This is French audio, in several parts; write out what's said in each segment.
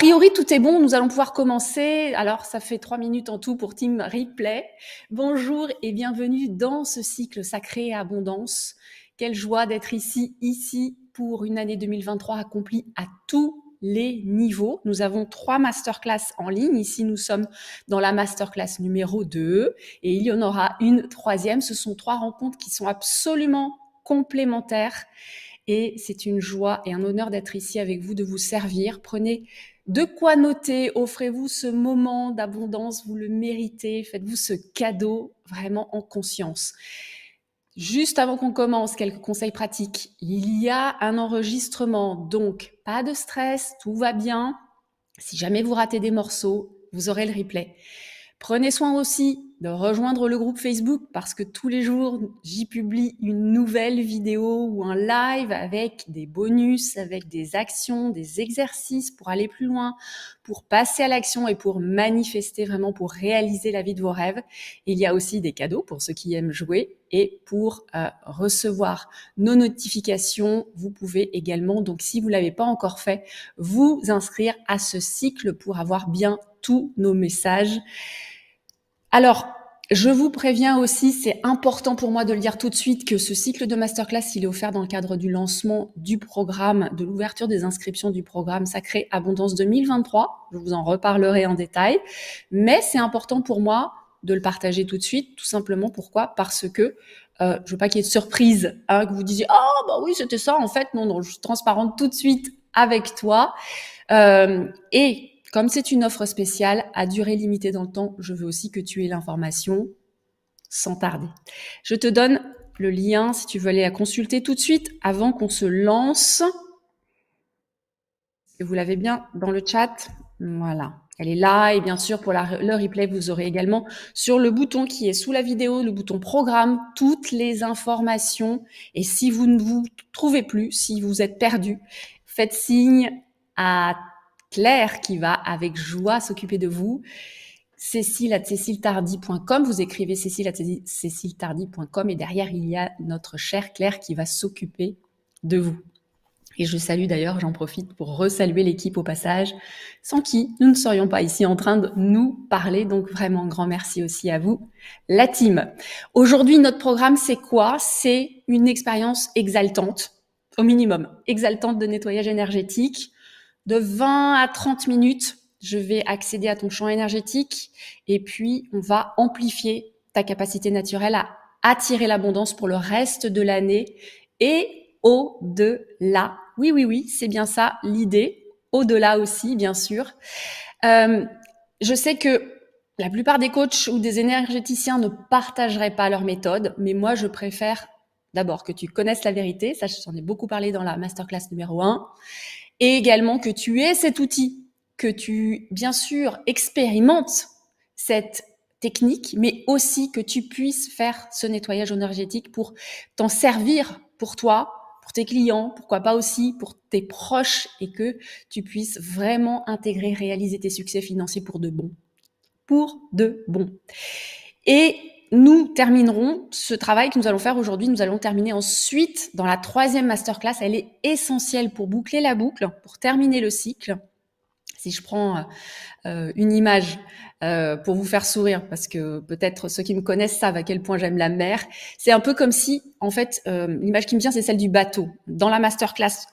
priori, tout est bon. Nous allons pouvoir commencer. Alors, ça fait 3 minutes en tout pour Team Replay. Bonjour et bienvenue dans ce cycle sacré et abondance. Quelle joie d'être ici pour une année 2023 accomplie à tous les niveaux. Nous avons 3 masterclass en ligne. Ici, nous sommes dans la masterclass numéro 2 et il y en aura une troisième. Ce sont 3 rencontres qui sont absolument complémentaires. Et c'est une joie et un honneur d'être ici avec vous, de vous servir. Prenez de quoi noter, offrez-vous ce moment d'abondance, vous le méritez, faites-vous ce cadeau vraiment en conscience. Juste avant qu'on commence, quelques conseils pratiques. Il y a un enregistrement, donc pas de stress, tout va bien. Si jamais vous ratez des morceaux, vous aurez le replay. Prenez soin aussi de rejoindre le groupe Facebook parce que tous les jours, j'y publie une nouvelle vidéo ou un live avec des bonus, avec des actions, des exercices pour aller plus loin, pour passer à l'action et pour manifester vraiment, pour réaliser la vie de vos rêves. Il y a aussi des cadeaux pour ceux qui aiment jouer et pour recevoir nos notifications. Vous pouvez également, donc si vous ne l'avez pas encore fait, vous inscrire à ce cycle pour avoir bien tous nos messages. Alors, je vous préviens aussi, c'est important pour moi de le dire tout de suite, que ce cycle de masterclass, il est offert dans le cadre du lancement du programme, de l'ouverture des inscriptions du programme Sacré Abondance 2023. Je vous en reparlerai en détail. Mais c'est important pour moi de le partager tout de suite, tout simplement. Pourquoi ? Parce que je ne veux pas qu'il y ait de surprise, que vous disiez « Ah, bah oui, c'était ça, en fait. » Non, je suis transparente tout de suite avec toi. Et comme c'est une offre spéciale, à durée limitée dans le temps, je veux aussi que tu aies l'information sans tarder. Je te donne le lien si tu veux aller la consulter tout de suite avant qu'on se lance. Vous l'avez bien dans le chat. Voilà. Elle est là et bien sûr pour le replay, vous aurez également sur le bouton qui est sous la vidéo, le bouton programme, toutes les informations. Et si vous ne vous trouvez plus, si vous êtes perdu, faites signe à Claire qui va avec joie s'occuper de vous. Cécile@céciletardy.com, vous écrivez Cécile@céciletardy.com et derrière il y a notre chère Claire qui va s'occuper de vous. Et je salue d'ailleurs, j'en profite pour resaluer l'équipe au passage, sans qui nous ne serions pas ici en train de nous parler. Donc vraiment, grand merci aussi à vous, la team. Aujourd'hui, notre programme, c'est quoi ? C'est une expérience exaltante, au minimum, exaltante de nettoyage énergétique, de 20 à 30 minutes. Je vais accéder à ton champ énergétique et puis on va amplifier ta capacité naturelle à attirer l'abondance pour le reste de l'année et au-delà. Oui, c'est bien ça l'idée. Au-delà aussi, bien sûr. Je sais que la plupart des coachs ou des énergéticiens ne partageraient pas leur méthode, mais moi, je préfère d'abord que tu connaisses la vérité. Ça, j'en ai beaucoup parlé dans la masterclass numéro 1. Et également que tu aies cet outil, que tu, bien sûr, expérimentes cette technique, mais aussi que tu puisses faire ce nettoyage énergétique pour t'en servir pour toi, pour tes clients, pourquoi pas aussi pour tes proches, et que tu puisses vraiment intégrer, réaliser tes succès financiers pour de bon. Pour de bon. Et nous terminerons ce travail que nous allons faire aujourd'hui. Nous allons terminer ensuite dans la 3e masterclass. Elle est essentielle pour boucler la boucle, pour terminer le cycle. Si je prends une image pour vous faire sourire, parce que peut-être ceux qui me connaissent savent à quel point j'aime la mer, c'est un peu comme si, en fait, l'image qui me vient, c'est celle du bateau. Dans la masterclass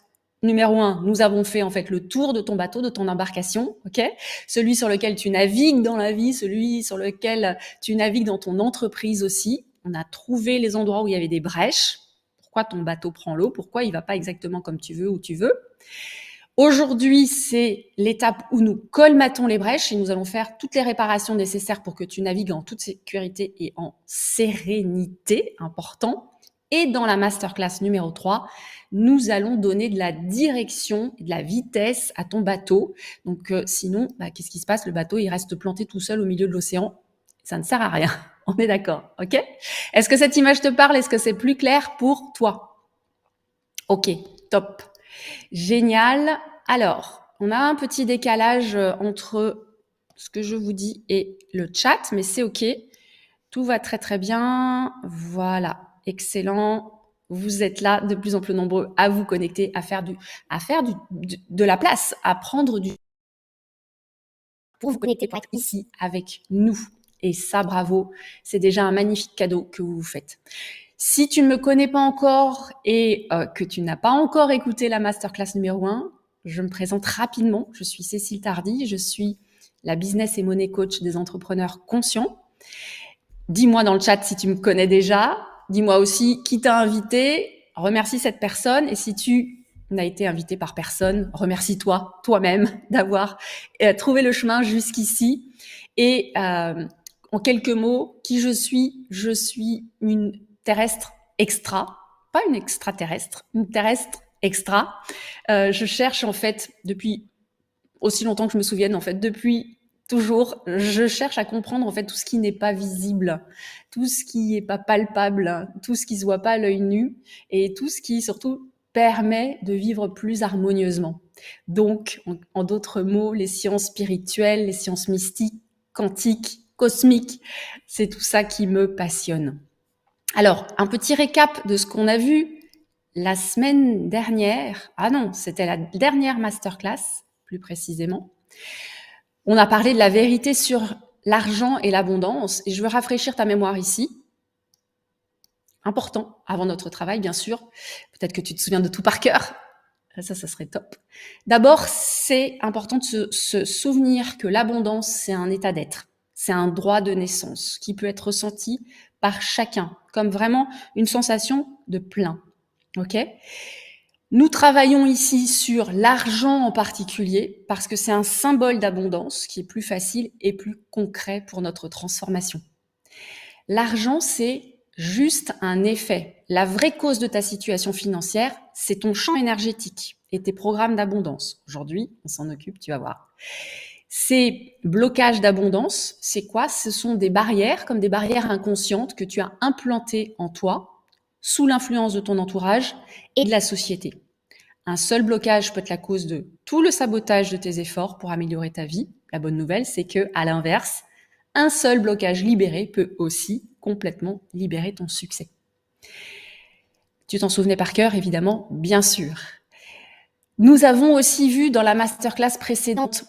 numéro 1, nous avons fait en fait le tour de ton bateau, de ton embarcation, ok ? Celui sur lequel tu navigues dans la vie, celui sur lequel tu navigues dans ton entreprise aussi. On a trouvé les endroits où il y avait des brèches. Pourquoi ton bateau prend l'eau ? Pourquoi il va pas exactement comme tu veux, où tu veux ? Aujourd'hui, c'est l'étape où nous colmatons les brèches et nous allons faire toutes les réparations nécessaires pour que tu navigues en toute sécurité et en sérénité, important. Et dans la masterclass numéro 3, nous allons donner de la direction, de la vitesse à ton bateau. Donc sinon, qu'est-ce qui se passe ? Le bateau, il reste planté tout seul au milieu de l'océan. Ça ne sert à rien. On est d'accord, ok ? Est-ce que cette image te parle ? Est-ce que c'est plus clair pour toi ? Ok, top. Génial. Alors, on a un petit décalage entre ce que je vous dis et le chat, mais c'est OK. Tout va très, très bien. Voilà. Excellent. Vous êtes là de plus en plus nombreux à vous connecter, à faire de la place, à prendre du pour vous connecter, pour être ici avec nous. Et ça, bravo, c'est déjà un magnifique cadeau que vous vous faites. Si tu ne me connais pas encore et que tu n'as pas encore écouté la masterclass numéro 1, je me présente rapidement. Je suis Cécile Tardy, je suis la business et money coach des entrepreneurs conscients. Dis-moi dans le chat si tu me connais déjà. Dis-moi aussi qui t'a invité. Remercie cette personne. Et si tu n'as été invité par personne, remercie-toi, toi-même, d'avoir trouvé le chemin jusqu'ici. Et en quelques mots, qui je suis? Je suis une terrestre extra, pas une extraterrestre, une terrestre extra. Je cherche en fait depuis aussi longtemps que je me souvienne, en fait, depuis toujours, je cherche à comprendre en fait tout ce qui n'est pas visible, tout ce qui n'est pas palpable, tout ce qui se voit pas à l'œil nu et tout ce qui surtout permet de vivre plus harmonieusement. Donc, en d'autres mots, les sciences spirituelles, les sciences mystiques, quantiques, cosmiques, c'est tout ça qui me passionne. Alors, un petit récap de ce qu'on a vu la semaine dernière. Ah non, c'était la dernière masterclass, plus précisément. On a parlé de la vérité sur l'argent et l'abondance, et je veux rafraîchir ta mémoire ici. Important, avant notre travail, bien sûr. Peut-être que tu te souviens de tout par cœur. Ça serait top. D'abord, c'est important de se souvenir que l'abondance, c'est un état d'être. C'est un droit de naissance qui peut être ressenti par chacun, comme vraiment une sensation de plein. Ok ? Nous travaillons ici sur l'argent en particulier parce que c'est un symbole d'abondance qui est plus facile et plus concret pour notre transformation. L'argent, c'est juste un effet. La vraie cause de ta situation financière, c'est ton champ énergétique et tes programmes d'abondance. Aujourd'hui, on s'en occupe, tu vas voir. Ces blocages d'abondance, c'est quoi? Ce sont des barrières, comme des barrières inconscientes que tu as implantées en toi, sous l'influence de ton entourage et de la société. Un seul blocage peut être la cause de tout le sabotage de tes efforts pour améliorer ta vie. La bonne nouvelle, c'est que, à l'inverse, un seul blocage libéré peut aussi complètement libérer ton succès. Tu t'en souvenais par cœur, évidemment, bien sûr. Nous avons aussi vu dans la masterclass précédente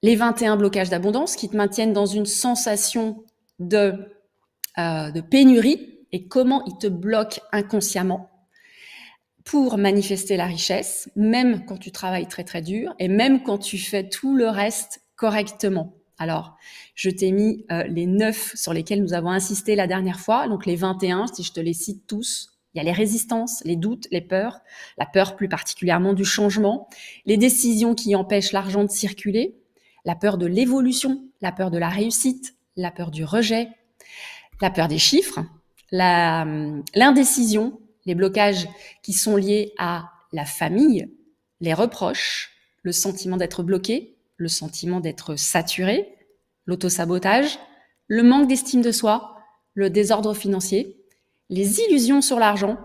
les 21 blocages d'abondance qui te maintiennent dans une sensation de pénurie et comment ils te bloquent inconsciemment pour manifester la richesse, même quand tu travailles très très dur et même quand tu fais tout le reste correctement. Alors, je t'ai mis les 9 sur lesquels nous avons insisté la dernière fois, donc les 21, si je te les cite tous. Il y a les résistances, les doutes, les peurs, la peur plus particulièrement du changement, les décisions qui empêchent l'argent de circuler, la peur de l'évolution, la peur de la réussite, la peur du rejet, la peur des chiffres, l'indécision, les blocages qui sont liés à la famille, les reproches, le sentiment d'être bloqué, le sentiment d'être saturé, l'autosabotage, le manque d'estime de soi, le désordre financier, les illusions sur l'argent,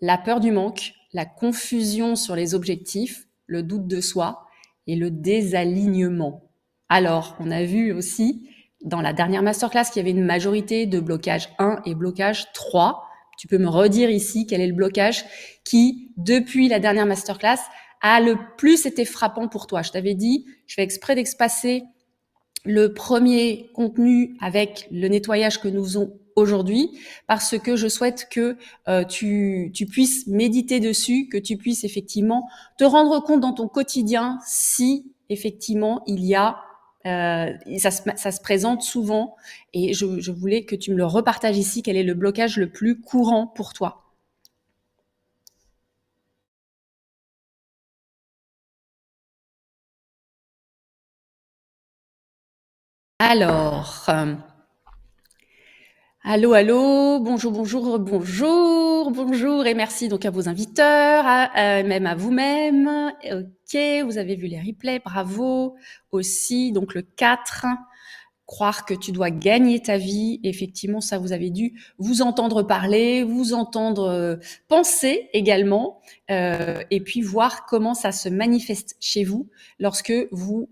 la peur du manque, la confusion sur les objectifs, le doute de soi et le désalignement. Alors, on a vu aussi dans la dernière masterclass qu'il y avait une majorité de blocage 1 et blocage 3. Tu peux me redire ici quel est le blocage qui, depuis la dernière masterclass, a le plus été frappant pour toi. Je t'avais dit, je fais exprès d'espacer le premier contenu avec le nettoyage que nous faisons aujourd'hui parce que je souhaite que tu puisses méditer dessus, que tu puisses effectivement te rendre compte dans ton quotidien si effectivement il y a ça se présente souvent et je voulais que tu me le repartages ici, quel est le blocage le plus courant pour toi? Alors, allô, bonjour et merci donc à vos inviteurs, même à vous-même. Ok, vous avez vu les replays, bravo. Aussi, donc le 4, croire que tu dois gagner ta vie. Effectivement, ça, vous avez dû vous entendre parler, vous entendre penser également, et puis voir comment ça se manifeste chez vous lorsque vous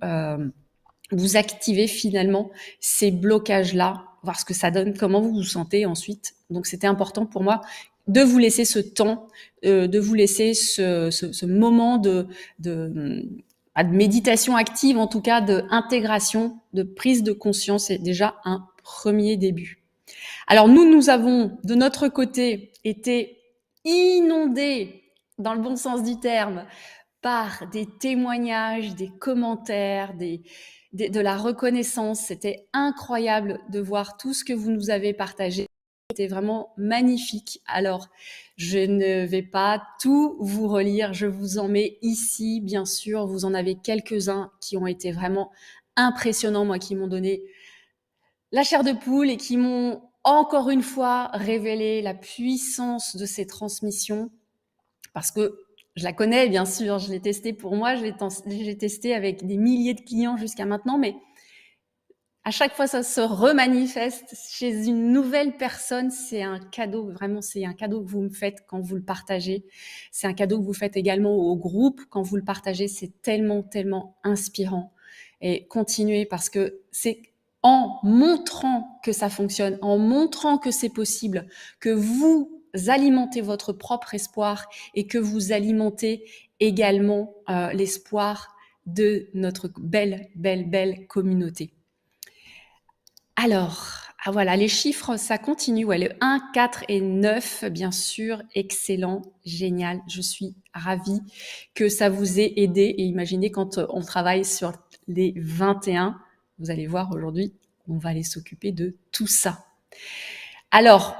activez finalement ces blocages-là, voir ce que ça donne, comment vous vous sentez ensuite. Donc, c'était important pour moi de vous laisser ce temps, de vous laisser ce moment pas de méditation active, en tout cas d'intégration, de prise de conscience, c'est déjà un premier début. Alors nous avons de notre côté été inondés, dans le bon sens du terme, par des témoignages, des commentaires, de la reconnaissance. C'était incroyable de voir tout ce que vous nous avez partagé. C'était vraiment magnifique. Alors, je ne vais pas tout vous relire. Je vous en mets ici, bien sûr. Vous en avez quelques-uns qui ont été vraiment impressionnants, moi, qui m'ont donné la chair de poule et qui m'ont encore une fois révélé la puissance de ces transmissions. Parce que je la connais, bien sûr, je l'ai testée pour moi, je l'ai testée avec des milliers de clients jusqu'à maintenant, mais à chaque fois, ça se remanifeste chez une nouvelle personne. C'est un cadeau, vraiment, c'est un cadeau que vous me faites quand vous le partagez. C'est un cadeau que vous faites également au groupe quand vous le partagez. C'est tellement, tellement inspirant. Et continuez parce que c'est en montrant que ça fonctionne, en montrant que c'est possible, que vous alimentez votre propre espoir et que vous alimentez également l'espoir de notre belle, belle, belle communauté. Alors, voilà, les chiffres, ça continue. Ouais, le 1, 4 et 9, bien sûr, excellent, génial. Je suis ravie que ça vous ait aidé. Et imaginez quand on travaille sur les 21, vous allez voir aujourd'hui, on va aller s'occuper de tout ça. Alors,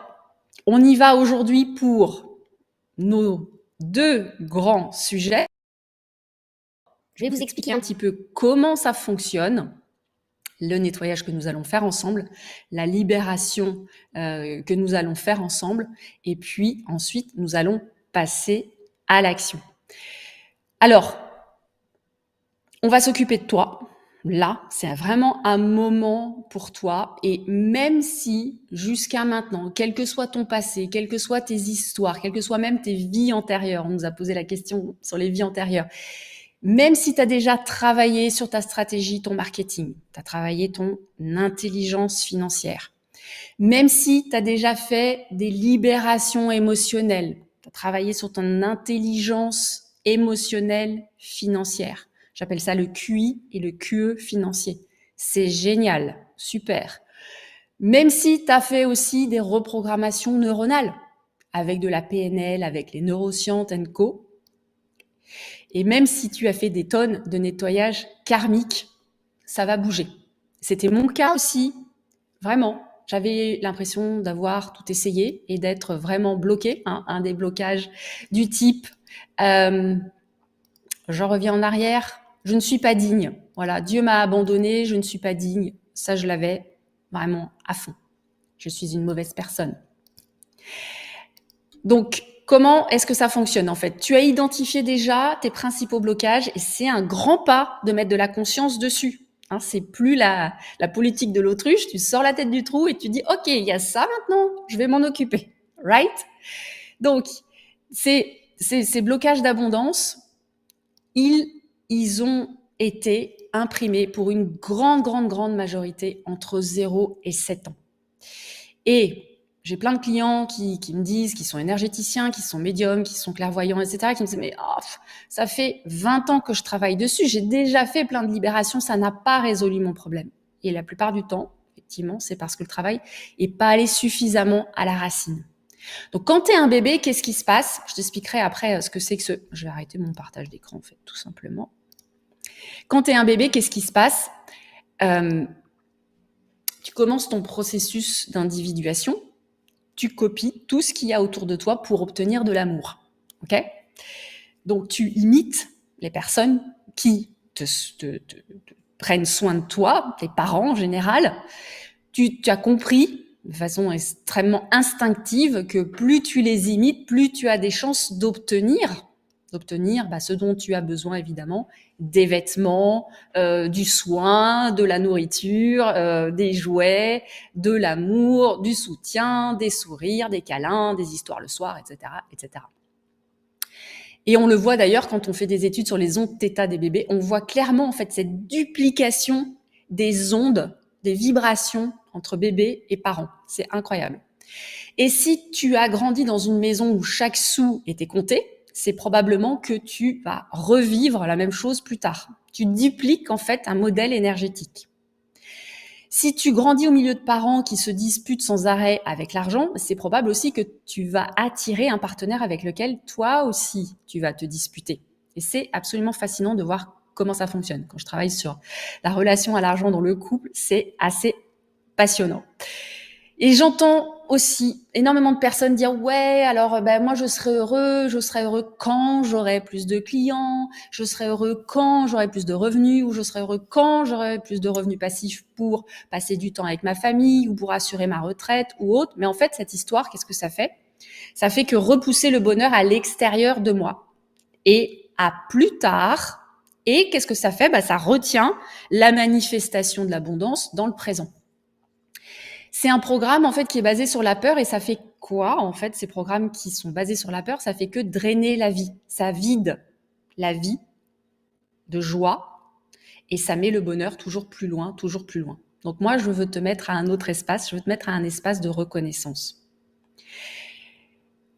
on y va aujourd'hui pour nos 2 grands sujets. Je vais vous expliquer un petit peu comment ça fonctionne. Le nettoyage que nous allons faire ensemble, la libération que nous allons faire ensemble, et puis ensuite, nous allons passer à l'action. Alors, on va s'occuper de toi. Là, c'est vraiment un moment pour toi. Et même si, jusqu'à maintenant, quel que soit ton passé, quelles que soient tes histoires, quelles que soient même tes vies antérieures, on nous a posé la question sur les vies antérieures, même si tu as déjà travaillé sur ta stratégie, ton marketing, tu as travaillé ton intelligence financière, même si tu as déjà fait des libérations émotionnelles, tu as travaillé sur ton intelligence émotionnelle financière. J'appelle ça le QI et le QE financier. C'est génial, super. Même si tu as fait aussi des reprogrammations neuronales avec de la PNL, avec les neurosciences & co, et même si tu as fait des tonnes de nettoyage karmique, ça va bouger. C'était mon cas aussi, vraiment. J'avais l'impression d'avoir tout essayé et d'être vraiment bloquée, un déblocage du type je reviens en arrière, je ne suis pas digne. Voilà, Dieu m'a abandonné, je ne suis pas digne. Ça, je l'avais vraiment à fond. Je suis une mauvaise personne. Donc, comment est-ce que ça fonctionne en fait? Tu as identifié déjà tes principaux blocages et c'est un grand pas de mettre de la conscience dessus. Hein, c'est plus la politique de l'autruche, tu sors la tête du trou et tu dis « Ok, il y a ça maintenant, je vais m'en occuper. » Right? Donc, ces blocages d'abondance, ils ont été imprimés pour une grande majorité entre 0 et 7 ans. Et j'ai plein de clients qui me disent, qui sont énergéticiens, qui sont médiums, qui sont clairvoyants, etc., qui me disent « Mais ça fait 20 ans que je travaille dessus, j'ai déjà fait plein de libérations, ça n'a pas résolu mon problème. » Et la plupart du temps, effectivement, c'est parce que le travail n'est pas allé suffisamment à la racine. Donc, quand tu es un bébé, qu'est-ce qui se passe? Je t'expliquerai après ce que c'est que ce... Je vais arrêter mon partage d'écran, en fait, tout simplement. Quand tu es un bébé, qu'est-ce qui se passe? Tu commences ton processus d'individuation, tu copies tout ce qu'il y a autour de toi pour obtenir de l'amour. Ok? Donc, tu imites les personnes qui te prennent soin de toi, tes parents en général. Tu as compris de façon extrêmement instinctive que plus tu les imites, plus tu as des chances d'obtenir ce dont tu as besoin, évidemment, des vêtements, du soin, de la nourriture, des jouets, de l'amour, du soutien, des sourires, des câlins, des histoires le soir, etc., etc. Et on le voit d'ailleurs quand on fait des études sur les ondes θ des bébés, on voit clairement en fait cette duplication des ondes, des vibrations entre bébé et parents. C'est incroyable. Et si tu as grandi dans une maison où chaque sou était compté, c'est probablement que tu vas revivre la même chose plus tard. Tu dupliques en fait un modèle énergétique. Si tu grandis au milieu de parents qui se disputent sans arrêt avec l'argent, c'est probable aussi que tu vas attirer un partenaire avec lequel toi aussi tu vas te disputer. Et c'est absolument fascinant de voir comment ça fonctionne. Quand je travaille sur la relation à l'argent dans le couple, c'est assez passionnant. Et j'entends aussi énormément de personnes dire ouais, alors moi je serai heureux quand j'aurai plus de clients, je serai heureux quand j'aurai plus de revenus, ou je serai heureux quand j'aurai plus de revenus passifs pour passer du temps avec ma famille ou pour assurer ma retraite ou autre. Mais en fait, cette histoire, qu'est-ce que ça fait? Ça fait que repousser le bonheur à l'extérieur de moi et à plus tard. Et qu'est-ce que ça fait? Ça retient la manifestation de l'abondance dans le présent. C'est un programme en fait qui est basé sur la peur, et ça fait quoi en fait ces programmes qui sont basés sur la peur? Ça fait que drainer la vie, ça vide la vie de joie et ça met le bonheur toujours plus loin, toujours plus loin. Donc moi je veux te mettre à un autre espace, je veux te mettre à un espace de reconnaissance.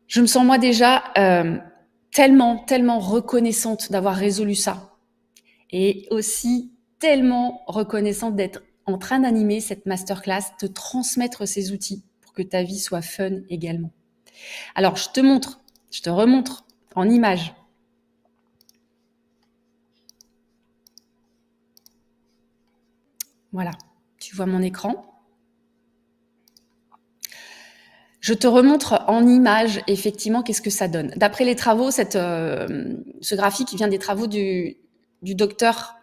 Je me sens moi déjà tellement reconnaissante d'avoir résolu ça, et aussi tellement reconnaissante d'être en train d'animer cette masterclass, de transmettre ces outils pour que ta vie soit fun également. Alors, je te remontre en image. Voilà, tu vois mon écran. Je te remontre en image, effectivement, qu'est-ce que ça donne. D'après les travaux, ce graphique vient des travaux du docteur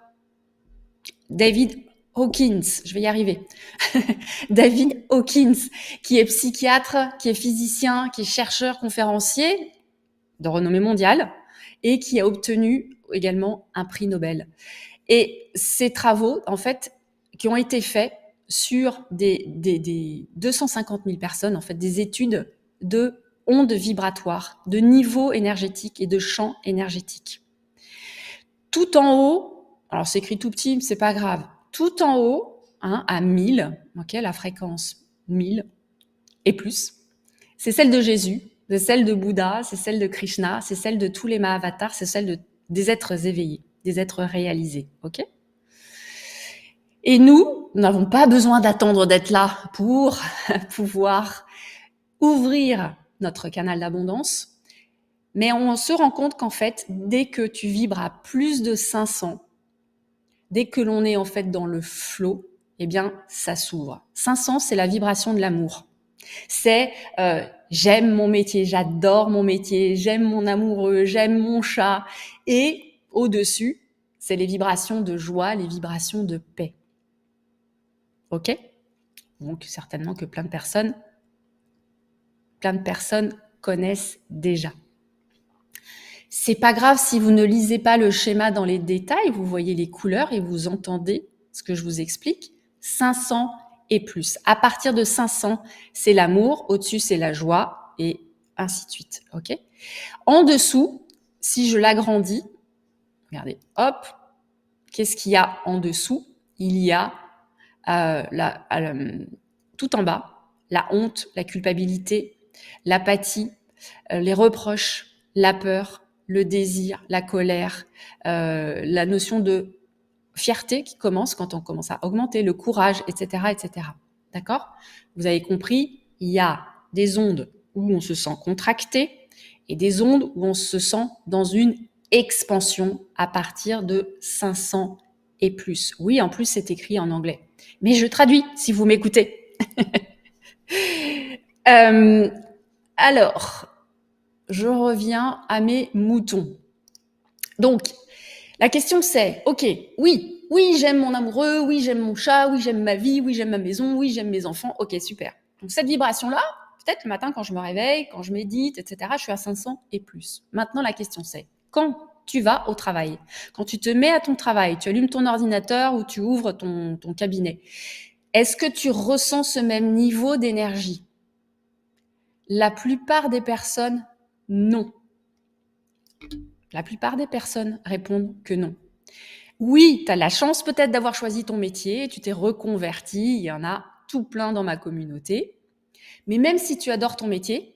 David Hawkins, je vais y arriver. David Hawkins, qui est psychiatre, qui est physicien, qui est chercheur, conférencier de renommée mondiale et qui a obtenu également un prix Nobel. Et ces travaux, en fait, qui ont été faits sur des 250 000 personnes, en fait, des études de ondes vibratoires, de niveaux énergétiques et de champs énergétiques. Tout en haut, alors c'est écrit tout petit, c'est pas grave. Tout en haut, à 1000, la fréquence 1000 et plus, c'est celle de Jésus, c'est celle de Bouddha, c'est celle de Krishna, c'est celle de tous les Mahavatars, c'est celle des êtres éveillés, des êtres réalisés, ok? Et nous n'avons pas besoin d'attendre d'être là pour pouvoir ouvrir notre canal d'abondance, mais on se rend compte qu'en fait, dès que tu vibres à plus de 500, dès que l'on est en fait dans le flow, eh bien, ça s'ouvre. 500, c'est la vibration de l'amour. C'est j'aime mon métier, j'adore mon métier, j'aime mon amoureux, j'aime mon chat. Et au-dessus, c'est les vibrations de joie, les vibrations de paix. Ok? Donc, certainement que plein de personnes connaissent déjà. C'est pas grave si vous ne lisez pas le schéma dans les détails, vous voyez les couleurs et vous entendez ce que je vous explique. 500 et plus. À partir de 500, c'est l'amour, au-dessus, c'est la joie, et ainsi de suite. Ok ? En dessous, si je l'agrandis, regardez, hop, qu'est-ce qu'il y a en dessous? Il y a tout en bas, la honte, la culpabilité, l'apathie, les reproches, la peur, le désir, la colère, la notion de fierté qui commence quand on commence à augmenter, le courage, etc., etc. D'accord? Vous avez compris, il y a des ondes où on se sent contracté et des ondes où on se sent dans une expansion à partir de 500 et plus. Oui, en plus, c'est écrit en anglais. Mais je traduis si vous m'écoutez. Alors, je reviens à mes moutons. Donc, la question c'est, ok, oui, j'aime mon amoureux, oui, j'aime mon chat, oui, j'aime ma vie, oui, j'aime ma maison, oui, j'aime mes enfants, ok, super. Donc cette vibration-là, peut-être le matin quand je me réveille, quand je médite, etc., je suis à 500 et plus. Maintenant, la question c'est, quand tu vas au travail, quand tu te mets à ton travail, tu allumes ton ordinateur ou tu ouvres ton cabinet, est-ce que tu ressens ce même niveau d'énergie? La plupart des personnes, non. La plupart des personnes répondent que non. Oui, tu as la chance peut-être d'avoir choisi ton métier, tu t'es reconverti, il y en a tout plein dans ma communauté. Mais même si tu adores ton métier,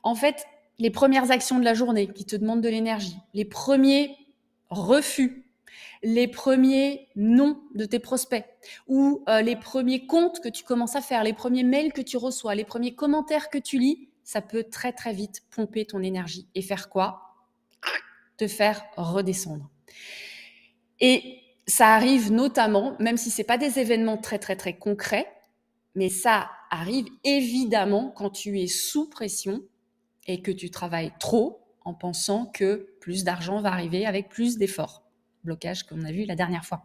en fait, les premières actions de la journée qui te demandent de l'énergie, les premiers refus, les premiers noms de tes prospects ou les premiers comptes que tu commences à faire, les premiers mails que tu reçois, les premiers commentaires que tu lis, ça peut très très vite pomper ton énergie et faire quoi? Te faire redescendre. Et ça arrive notamment, même si c'est pas des événements très très très concrets, mais ça arrive évidemment quand tu es sous pression et que tu travailles trop en pensant que plus d'argent va arriver avec plus d'efforts. Blocage qu'on a vu la dernière fois.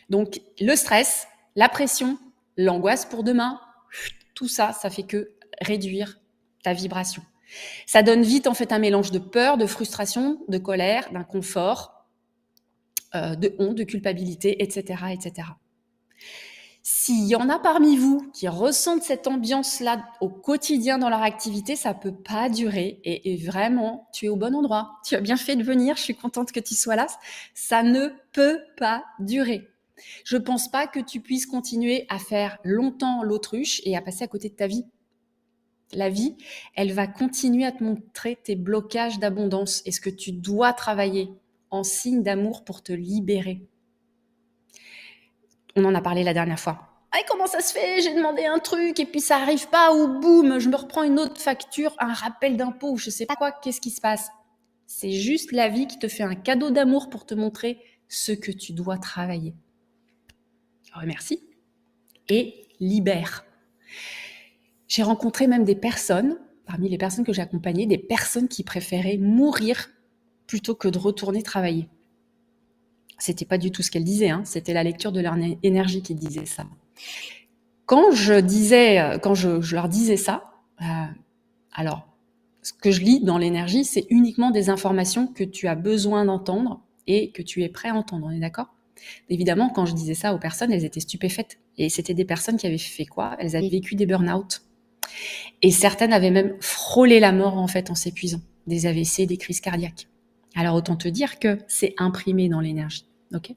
Donc le stress, la pression, l'angoisse pour demain, tout ça, ça fait que réduire ta vibration. Ça donne vite en fait un mélange de peur, de frustration, de colère, d'inconfort, de honte, de culpabilité, etc., etc. S'il y en a parmi vous qui ressentent cette ambiance-là au quotidien dans leur activité, ça peut pas durer. Et vraiment, tu es au bon endroit. Tu as bien fait de venir. Je suis contente que tu sois là. Ça ne peut pas durer. Je pense pas que tu puisses continuer à faire longtemps l'autruche et à passer à côté de ta vie. La vie, elle va continuer à te montrer tes blocages d'abondance et ce que tu dois travailler en signe d'amour pour te libérer. On en a parlé la dernière fois. Ah, comment ça se fait? J'ai demandé un truc et puis ça arrive pas ou boum, je me reprends une autre facture, un rappel d'impôt, je sais pas quoi, qu'est-ce qui se passe? C'est juste la vie qui te fait un cadeau d'amour pour te montrer ce que tu dois travailler. Remercie et libère. J'ai rencontré même des personnes, parmi les personnes que j'ai accompagnées, des personnes qui préféraient mourir plutôt que de retourner travailler. C'était pas du tout ce qu'elles disaient, hein. C'était la lecture de leur énergie qui disait ça. Quand je leur disais ça, alors, ce que je lis dans l'énergie, c'est uniquement des informations que tu as besoin d'entendre et que tu es prêt à entendre, on est d'accord? Évidemment, quand je disais ça aux personnes, elles étaient stupéfaites. Et c'était des personnes qui avaient fait quoi? Elles avaient vécu des burn-out. Et certaines avaient même frôlé la mort, en fait, en s'épuisant. Des AVC, des crises cardiaques. Alors, autant te dire que c'est imprimé dans l'énergie, ok?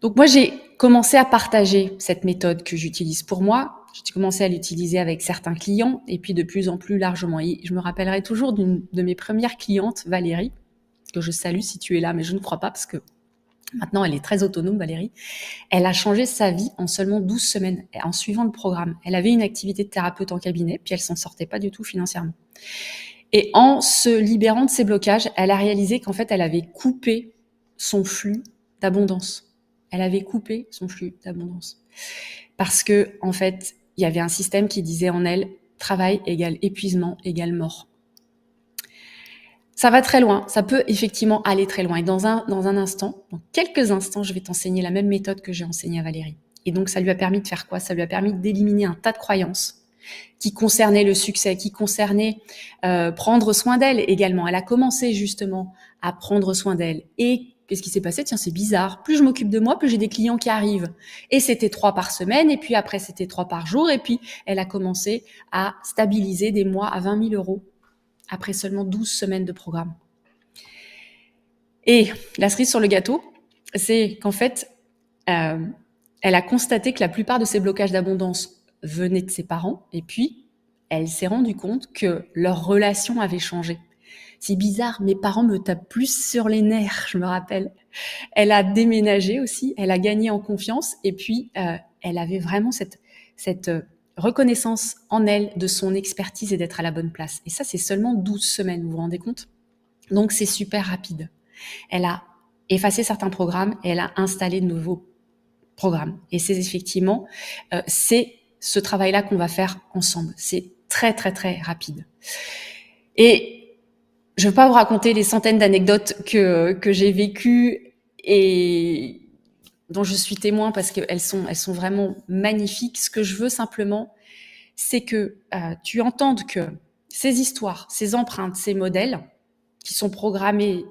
Donc moi, j'ai commencé à partager cette méthode que j'utilise pour moi. J'ai commencé à l'utiliser avec certains clients et puis de plus en plus largement. Et je me rappellerai toujours d'une de mes premières clientes, Valérie, que je salue si tu es là, mais je ne crois pas parce que maintenant elle est très autonome, Valérie. Elle a changé sa vie en seulement 12 semaines en suivant le programme. Elle avait une activité de thérapeute en cabinet, puis elle s'en sortait pas du tout financièrement. Et en se libérant de ses blocages, elle a réalisé qu'en fait, elle avait coupé son flux d'abondance. Elle avait coupé son flux d'abondance. Parce que, en fait, il y avait un système qui disait en elle, travail égale épuisement égale mort. Ça va très loin, ça peut effectivement aller très loin. Et dans un instant, dans quelques instants, je vais t'enseigner la même méthode que j'ai enseignée à Valérie. Et donc, ça lui a permis de faire quoi? Ça lui a permis d'éliminer un tas de croyances qui concernaient le succès, qui concernaient prendre soin d'elle également. Elle a commencé justement à prendre soin d'elle. Et qu'est-ce qui s'est passé? Tiens, c'est bizarre. Plus je m'occupe de moi, plus j'ai des clients qui arrivent. Et c'était 3 par semaine, et puis après, c'était 3 par jour. Et puis, elle a commencé à stabiliser des mois à 20 000 euros après seulement 12 semaines de programme. Et la cerise sur le gâteau, c'est qu'en fait, elle a constaté que la plupart de ses blocages d'abondance venaient de ses parents. Et puis, elle s'est rendue compte que leur relation avait changé. C'est bizarre, mes parents me tapent plus sur les nerfs, je me rappelle. Elle a déménagé aussi, elle a gagné en confiance et puis elle avait vraiment cette reconnaissance en elle de son expertise et d'être à la bonne place. Et ça, c'est seulement 12 semaines, vous vous rendez compte? Donc, c'est super rapide. Elle a effacé certains programmes et elle a installé de nouveaux programmes. Et c'est effectivement, c'est ce travail-là qu'on va faire ensemble. C'est très, très, très rapide. Et je ne veux pas vous raconter les centaines d'anecdotes que j'ai vécues et dont je suis témoin parce qu'elles sont vraiment magnifiques. Ce que je veux simplement, c'est que tu entendes que ces histoires, ces empreintes, ces modèles qui sont programmés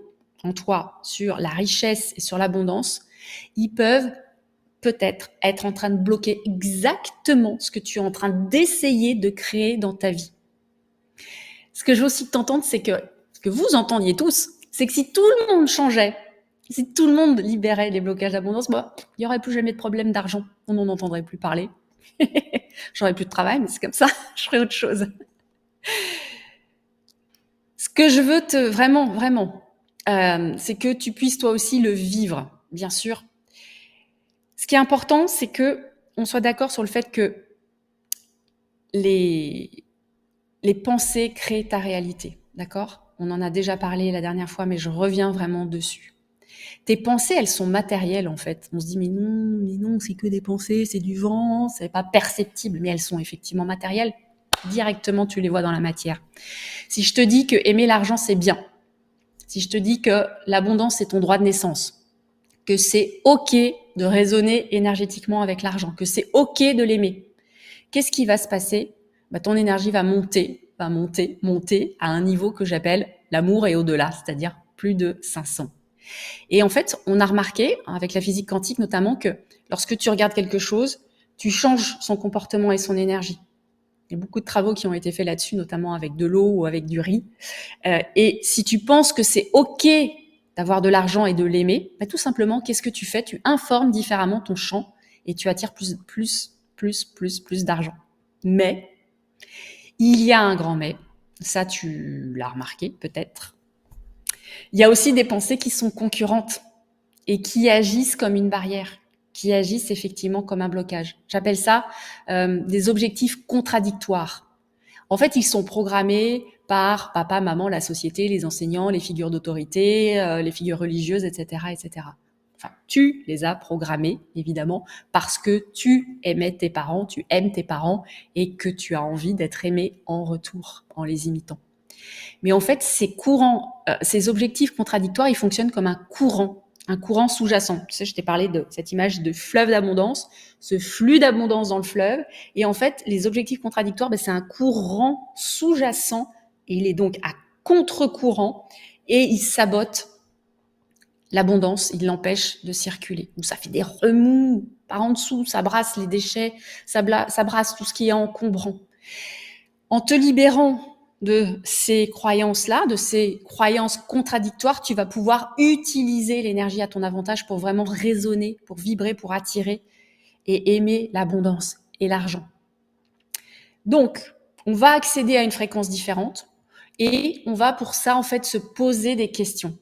en toi sur la richesse et sur l'abondance, ils peuvent peut-être être en train de bloquer exactement ce que tu es en train d'essayer de créer dans ta vie. Ce que je veux aussi t'entendre, c'est que ce que vous entendiez tous, c'est que si tout le monde changeait, si tout le monde libérait les blocages d'abondance, il n'y aurait plus jamais de problème d'argent. On n'en entendrait plus parler. J'aurais plus de travail, mais c'est comme ça, je ferai autre chose. Ce que je veux vraiment c'est que tu puisses toi aussi le vivre, bien sûr. Ce qui est important, c'est qu'on soit d'accord sur le fait que les pensées créent ta réalité, d'accord? On en a déjà parlé la dernière fois, mais je reviens vraiment dessus. Tes pensées, elles sont matérielles en fait. On se dit mais non, c'est que des pensées, c'est du vent, c'est pas perceptible, mais elles sont effectivement matérielles. Directement, tu les vois dans la matière. Si je te dis que aimer l'argent, c'est bien, si je te dis que l'abondance, c'est ton droit de naissance, que c'est OK de raisonner énergétiquement avec l'argent, que c'est OK de l'aimer, qu'est-ce qui va se passer? Ton énergie va monter à un niveau que j'appelle l'amour et au-delà, c'est-à-dire plus de 500. Et en fait, on a remarqué, avec la physique quantique notamment, que lorsque tu regardes quelque chose, tu changes son comportement et son énergie. Il y a beaucoup de travaux qui ont été faits là-dessus, notamment avec de l'eau ou avec du riz. Et si tu penses que c'est OK d'avoir de l'argent et de l'aimer, tout simplement, qu'est-ce que tu fais? Tu informes différemment ton champ et tu attires plus d'argent. Mais il y a un grand mais, ça tu l'as remarqué peut-être. Il y a aussi des pensées qui sont concurrentes et qui agissent comme une barrière, qui agissent effectivement comme un blocage. J'appelle ça des objectifs contradictoires. En fait, ils sont programmés par papa, maman, la société, les enseignants, les figures d'autorité, les figures religieuses, etc., etc. Enfin, tu les as programmés, évidemment, parce que tu aimais tes parents, tu aimes tes parents et que tu as envie d'être aimé en retour, en les imitant. Mais en fait, ces courants, ces objectifs contradictoires, ils fonctionnent comme un courant sous-jacent. Tu sais, je t'ai parlé de cette image de fleuve d'abondance, ce flux d'abondance dans le fleuve. Et en fait, les objectifs contradictoires, c'est un courant sous-jacent et il est donc à contre-courant et il sabote l'abondance, il l'empêche de circuler. Donc ça fait des remous par en dessous, ça brasse les déchets, ça brasse tout ce qui est encombrant. En te libérant de ces croyances-là, de ces croyances contradictoires, tu vas pouvoir utiliser l'énergie à ton avantage pour vraiment résonner, pour vibrer, pour attirer et aimer l'abondance et l'argent. Donc, on va accéder à une fréquence différente et on va pour ça, en fait, se poser des questions.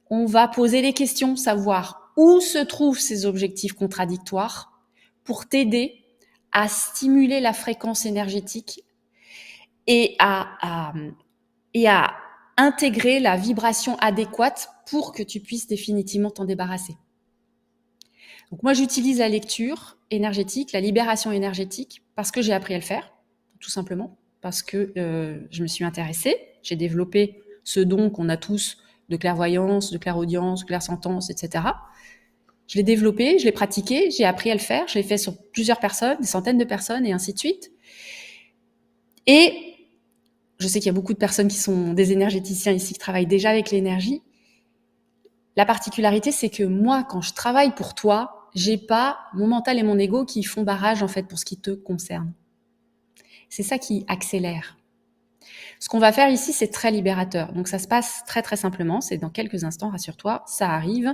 On va poser des questions, savoir où se trouvent ces objectifs contradictoires pour t'aider à stimuler la fréquence énergétique et à intégrer la vibration adéquate pour que tu puisses définitivement t'en débarrasser. Donc moi, j'utilise la lecture énergétique, la libération énergétique, parce que j'ai appris à le faire, tout simplement, parce que je me suis intéressée, j'ai développé ce don qu'on a tous de clairvoyance, de clairaudience, de clairsentence, etc. Je l'ai développé, je l'ai pratiqué, j'ai appris à le faire, je l'ai fait sur plusieurs personnes, des centaines de personnes, et ainsi de suite. Et je sais qu'il y a beaucoup de personnes qui sont des énergéticiens ici, qui travaillent déjà avec l'énergie. La particularité, c'est que moi, quand je travaille pour toi, j'ai pas mon mental et mon ego qui font barrage, en fait, pour ce qui te concerne. C'est ça qui accélère. Ce qu'on va faire ici, c'est très libérateur. Donc, ça se passe très, très simplement. C'est dans quelques instants, rassure-toi, ça arrive.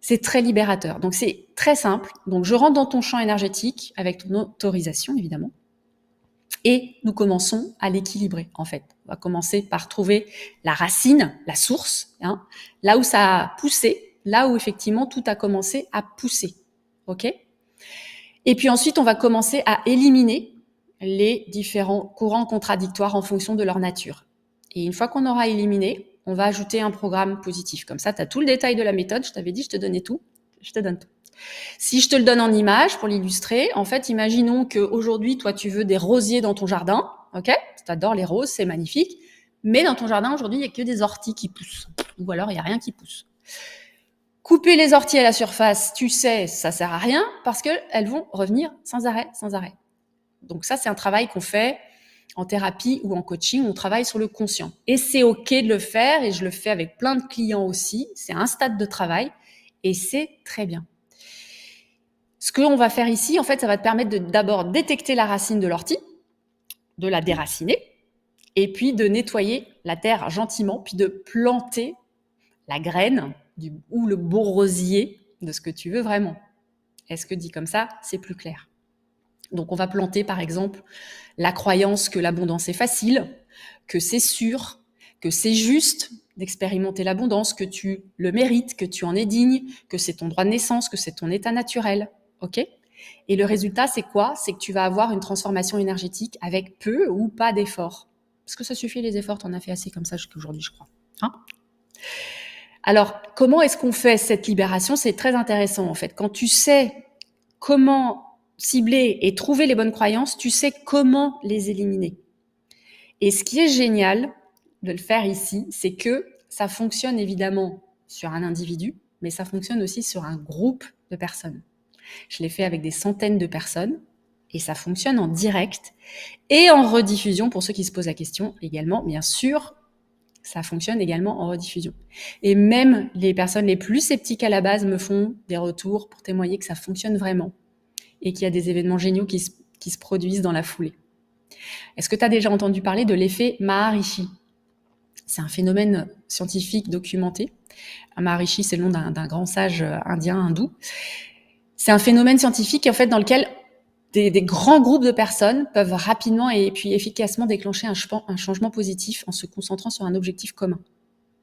C'est très libérateur. Donc, c'est très simple. Donc, je rentre dans ton champ énergétique avec ton autorisation, évidemment. Et nous commençons à l'équilibrer, en fait. On va commencer par trouver la racine, la source, là où ça a poussé, là où effectivement tout a commencé à pousser. OK ? Et puis ensuite, on va commencer à éliminer les différents courants contradictoires en fonction de leur nature. Et une fois qu'on aura éliminé, on va ajouter un programme positif. Comme ça, tu as tout le détail de la méthode. Je t'avais dit, je te donnais tout. Je te donne tout. Si je te le donne en image pour l'illustrer, en fait, imaginons qu'aujourd'hui, toi, tu veux des rosiers dans ton jardin, ok ? Tu adores les roses, c'est magnifique. Mais dans ton jardin, aujourd'hui, il n'y a que des orties qui poussent. Ou alors, il n'y a rien qui pousse. Couper les orties à la surface, tu sais, ça sert à rien parce qu'elles vont revenir sans arrêt, sans arrêt. Donc ça, c'est un travail qu'on fait en thérapie ou en coaching, on travaille sur le conscient. Et c'est OK de le faire, et je le fais avec plein de clients aussi. C'est un stade de travail, et c'est très bien. Ce que l'on va faire ici, en fait, ça va te permettre de d'abord détecter la racine de l'ortie, de la déraciner, et puis de nettoyer la terre gentiment, puis de planter la graine ou le beau rosier de ce que tu veux vraiment. Est-ce que dit comme ça, c'est plus clair? Donc, on va planter, par exemple, la croyance que l'abondance est facile, que c'est sûr, que c'est juste d'expérimenter l'abondance, que tu le mérites, que tu en es digne, que c'est ton droit de naissance, que c'est ton état naturel. Ok ? Et le résultat, c'est quoi? C'est que tu vas avoir une transformation énergétique avec peu ou pas d'efforts. Parce que ça suffit les efforts, t'en as fait assez comme ça jusqu'à aujourd'hui, je crois. Hein? Alors, comment est-ce qu'on fait cette libération? C'est très intéressant en fait. Quand tu sais comment cibler et trouver les bonnes croyances, tu sais comment les éliminer. Et ce qui est génial de le faire ici, c'est que ça fonctionne évidemment sur un individu, mais ça fonctionne aussi sur un groupe de personnes. Je l'ai fait avec des centaines de personnes et ça fonctionne en direct et en rediffusion pour ceux qui se posent la question également, bien sûr. Ça fonctionne également en rediffusion. Et même les personnes les plus sceptiques à la base me font des retours pour témoigner que ça fonctionne vraiment et qu'il y a des événements géniaux qui se produisent dans la foulée. Est-ce que tu as déjà entendu parler de l'effet Maharishi? C'est un phénomène scientifique documenté. Maharishi, c'est le nom d'un grand sage indien, hindou. C'est un phénomène scientifique en fait, dans lequel des grands groupes de personnes peuvent rapidement et puis efficacement déclencher un changement positif en se concentrant sur un objectif commun.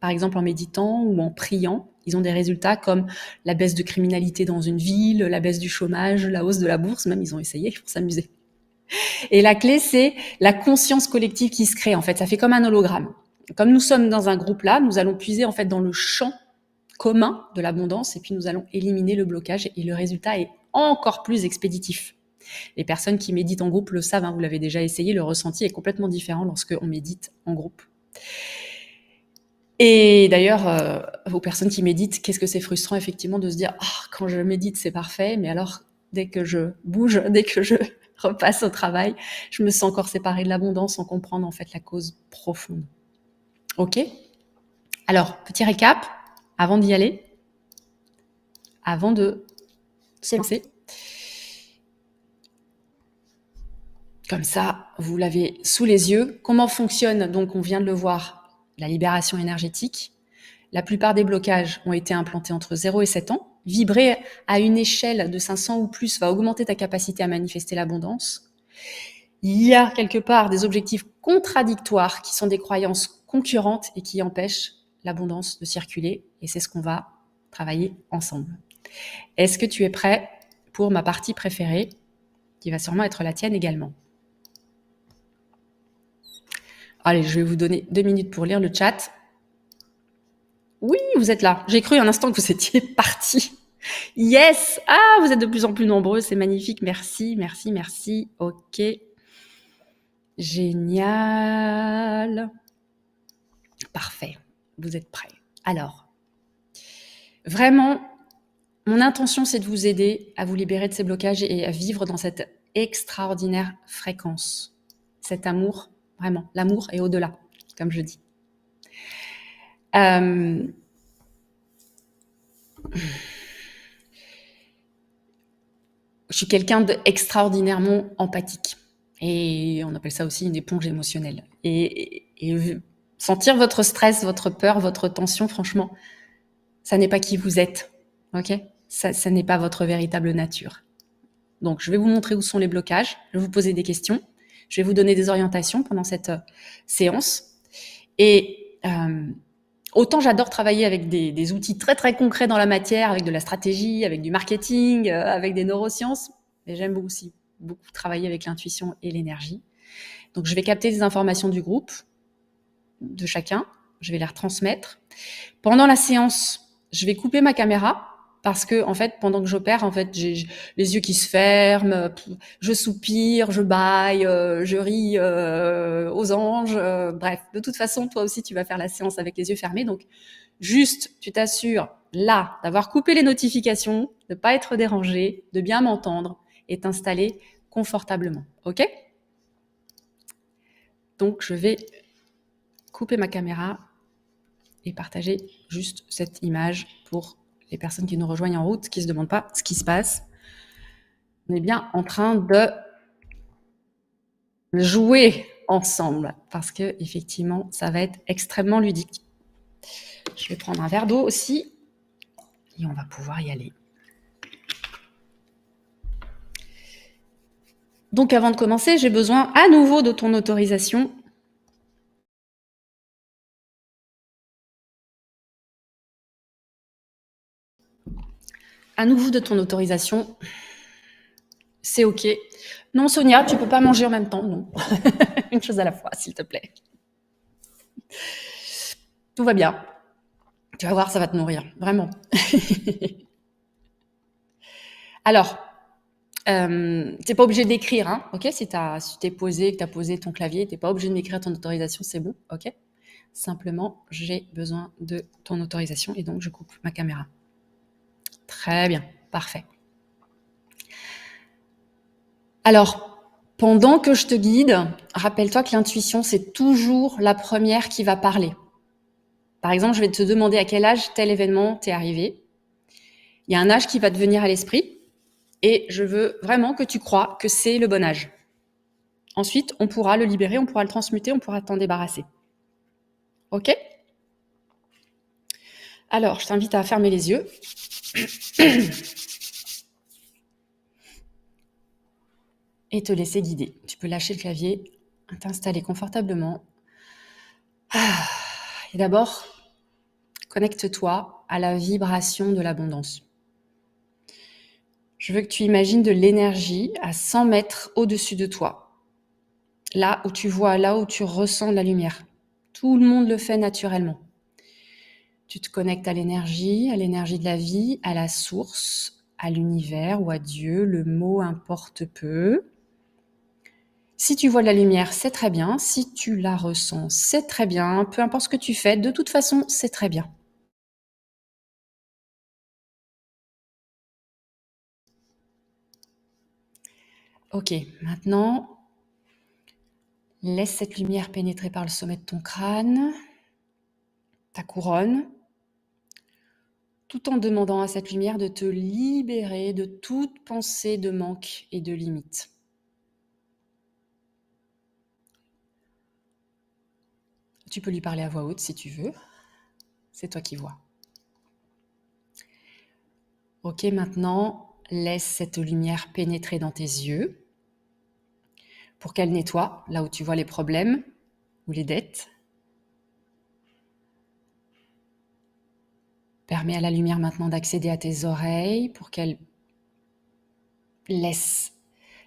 Par exemple, en méditant ou en priant, ils ont des résultats comme la baisse de criminalité dans une ville, la baisse du chômage, la hausse de la bourse, même ils ont essayé pour s'amuser. Et la clé, c'est la conscience collective qui se crée, en fait. Ça fait comme un hologramme. Comme nous sommes dans un groupe là, nous allons puiser en fait dans le champ commun de l'abondance et puis nous allons éliminer le blocage et le résultat est encore plus expéditif. Les personnes qui méditent en groupe le savent, hein, vous l'avez déjà essayé, le ressenti est complètement différent lorsque on médite en groupe. Et d'ailleurs, aux personnes qui méditent, qu'est-ce que c'est frustrant effectivement de se dire quand je médite c'est parfait, mais alors dès que je bouge, dès que je repasse au travail, je me sens encore séparée de l'abondance sans comprendre en fait la cause profonde. Ok ? Alors, petit récap, avant d'y aller, avant de se lancer. Comme ça, vous l'avez sous les yeux. Comment fonctionne, donc on vient de le voir, la libération énergétique. La plupart des blocages ont été implantés entre 0 et 7 ans. Vibrer à une échelle de 500 ou plus va augmenter ta capacité à manifester l'abondance. Il y a quelque part des objectifs contradictoires qui sont des croyances concurrentes et qui empêchent l'abondance de circuler. Et c'est ce qu'on va travailler ensemble. Est-ce que tu es prêt pour ma partie préférée, qui va sûrement être la tienne également? Allez, je vais vous donner 2 minutes pour lire le chat. Oui, vous êtes là. J'ai cru un instant que vous étiez partis. Yes! Ah, vous êtes de plus en plus nombreux, c'est magnifique. Merci, merci, merci. Ok. Génial. Parfait. Vous êtes prêts. Alors, vraiment, mon intention, c'est de vous aider à vous libérer de ces blocages et à vivre dans cette extraordinaire fréquence. Cet amour, vraiment, l'amour est au-delà, comme je dis. Je suis quelqu'un d'extraordinairement empathique. Et on appelle ça aussi une éponge émotionnelle. Et sentir votre stress, votre peur, votre tension, franchement, ça n'est pas qui vous êtes. Ok ? Ça n'est pas votre véritable nature. Donc, je vais vous montrer où sont les blocages. Je vais vous poser des questions. Je vais vous donner des orientations pendant cette séance. Et autant j'adore travailler avec des outils très, très concrets dans la matière, avec de la stratégie, avec du marketing, avec des neurosciences. Mais j'aime aussi beaucoup travailler avec l'intuition et l'énergie. Donc, je vais capter des informations du groupe, de chacun. Je vais les retransmettre. Pendant la séance, je vais couper ma caméra parce que, en fait, pendant que j'opère, en fait, j'ai les yeux qui se ferment, je soupire, je bâille, je ris aux anges. Bref, de toute façon, toi aussi, tu vas faire la séance avec les yeux fermés. Donc, juste, tu t'assures, là, d'avoir coupé les notifications, de ne pas être dérangé, de bien m'entendre et t'installer confortablement. OK ? Donc, je vais couper ma caméra et partager juste cette image pour les personnes qui nous rejoignent en route, qui ne se demandent pas ce qui se passe. On est bien en train de jouer ensemble parce que effectivement, ça va être extrêmement ludique. Je vais prendre un verre d'eau aussi et on va pouvoir y aller. Donc avant de commencer, j'ai besoin à nouveau de ton autorisation À nouveau de ton autorisation, c'est OK. Non, Sonia, tu peux pas manger en même temps, non. Une chose à la fois, s'il te plaît. Tout va bien. Tu vas voir, ça va te nourrir, vraiment. Alors, t'es pas obligé d'écrire, hein, ok? Si t'es posé, que t'as posé ton clavier, t'es pas obligé de m'écrire ton autorisation, c'est bon, ok? Simplement, j'ai besoin de ton autorisation et donc je coupe ma caméra. Très bien, parfait. Alors, pendant que je te guide, rappelle-toi que l'intuition, c'est toujours la première qui va parler. Par exemple, je vais te demander à quel âge tel événement t'est arrivé. Il y a un âge qui va te venir à l'esprit et je veux vraiment que tu crois que c'est le bon âge. Ensuite, on pourra le libérer, on pourra le transmuter, on pourra t'en débarrasser. Ok? Alors, je t'invite à fermer les yeux. Et te laisser guider. Tu peux lâcher le clavier, t'installer confortablement. Et d'abord, connecte-toi à la vibration de l'abondance. Je veux que tu imagines de l'énergie à 100 mètres au-dessus de toi. Là où tu vois, là où tu ressens la lumière. Tout le monde le fait naturellement. Tu te connectes à l'énergie de la vie, à la source, à l'univers ou à Dieu. Le mot importe peu. Si tu vois la lumière, c'est très bien. Si tu la ressens, c'est très bien. Peu importe ce que tu fais, de toute façon, c'est très bien. Ok, maintenant, laisse cette lumière pénétrer par le sommet de ton crâne, ta couronne, tout en demandant à cette lumière de te libérer de toute pensée de manque et de limite. Tu peux lui parler à voix haute si tu veux. C'est toi qui vois. Ok, maintenant, laisse cette lumière pénétrer dans tes yeux pour qu'elle nettoie là où tu vois les problèmes ou les dettes. Permets à la lumière maintenant d'accéder à tes oreilles pour qu'elle laisse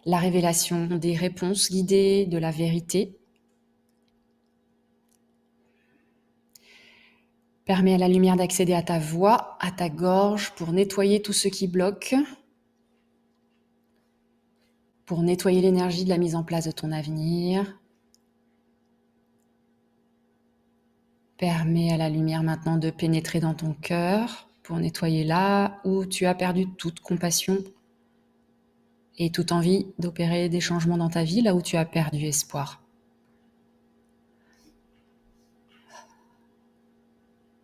la révélation des réponses guidées, de la vérité. Permets à la lumière d'accéder à ta voix, à ta gorge pour nettoyer tout ce qui bloque, pour nettoyer l'énergie de la mise en place de ton avenir. Permets à la lumière maintenant de pénétrer dans ton cœur pour nettoyer là où tu as perdu toute compassion et toute envie d'opérer des changements dans ta vie, là où tu as perdu espoir.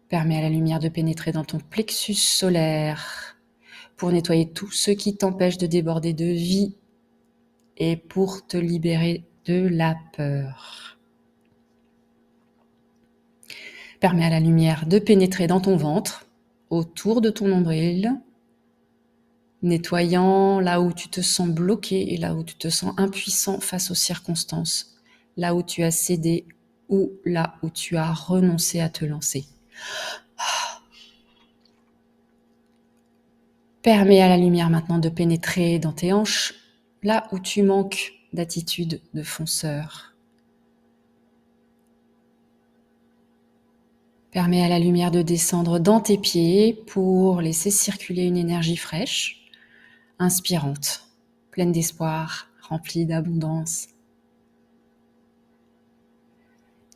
Permets à la lumière de pénétrer dans ton plexus solaire pour nettoyer tout ce qui t'empêche de déborder de vie et pour te libérer de la peur. Permets à la lumière de pénétrer dans ton ventre, autour de ton nombril, nettoyant là où tu te sens bloqué et là où tu te sens impuissant face aux circonstances, là où tu as cédé ou là où tu as renoncé à te lancer. Permets à la lumière maintenant de pénétrer dans tes hanches, là où tu manques d'attitude de fonceur. Permets à la lumière de descendre dans tes pieds pour laisser circuler une énergie fraîche, inspirante, pleine d'espoir, remplie d'abondance.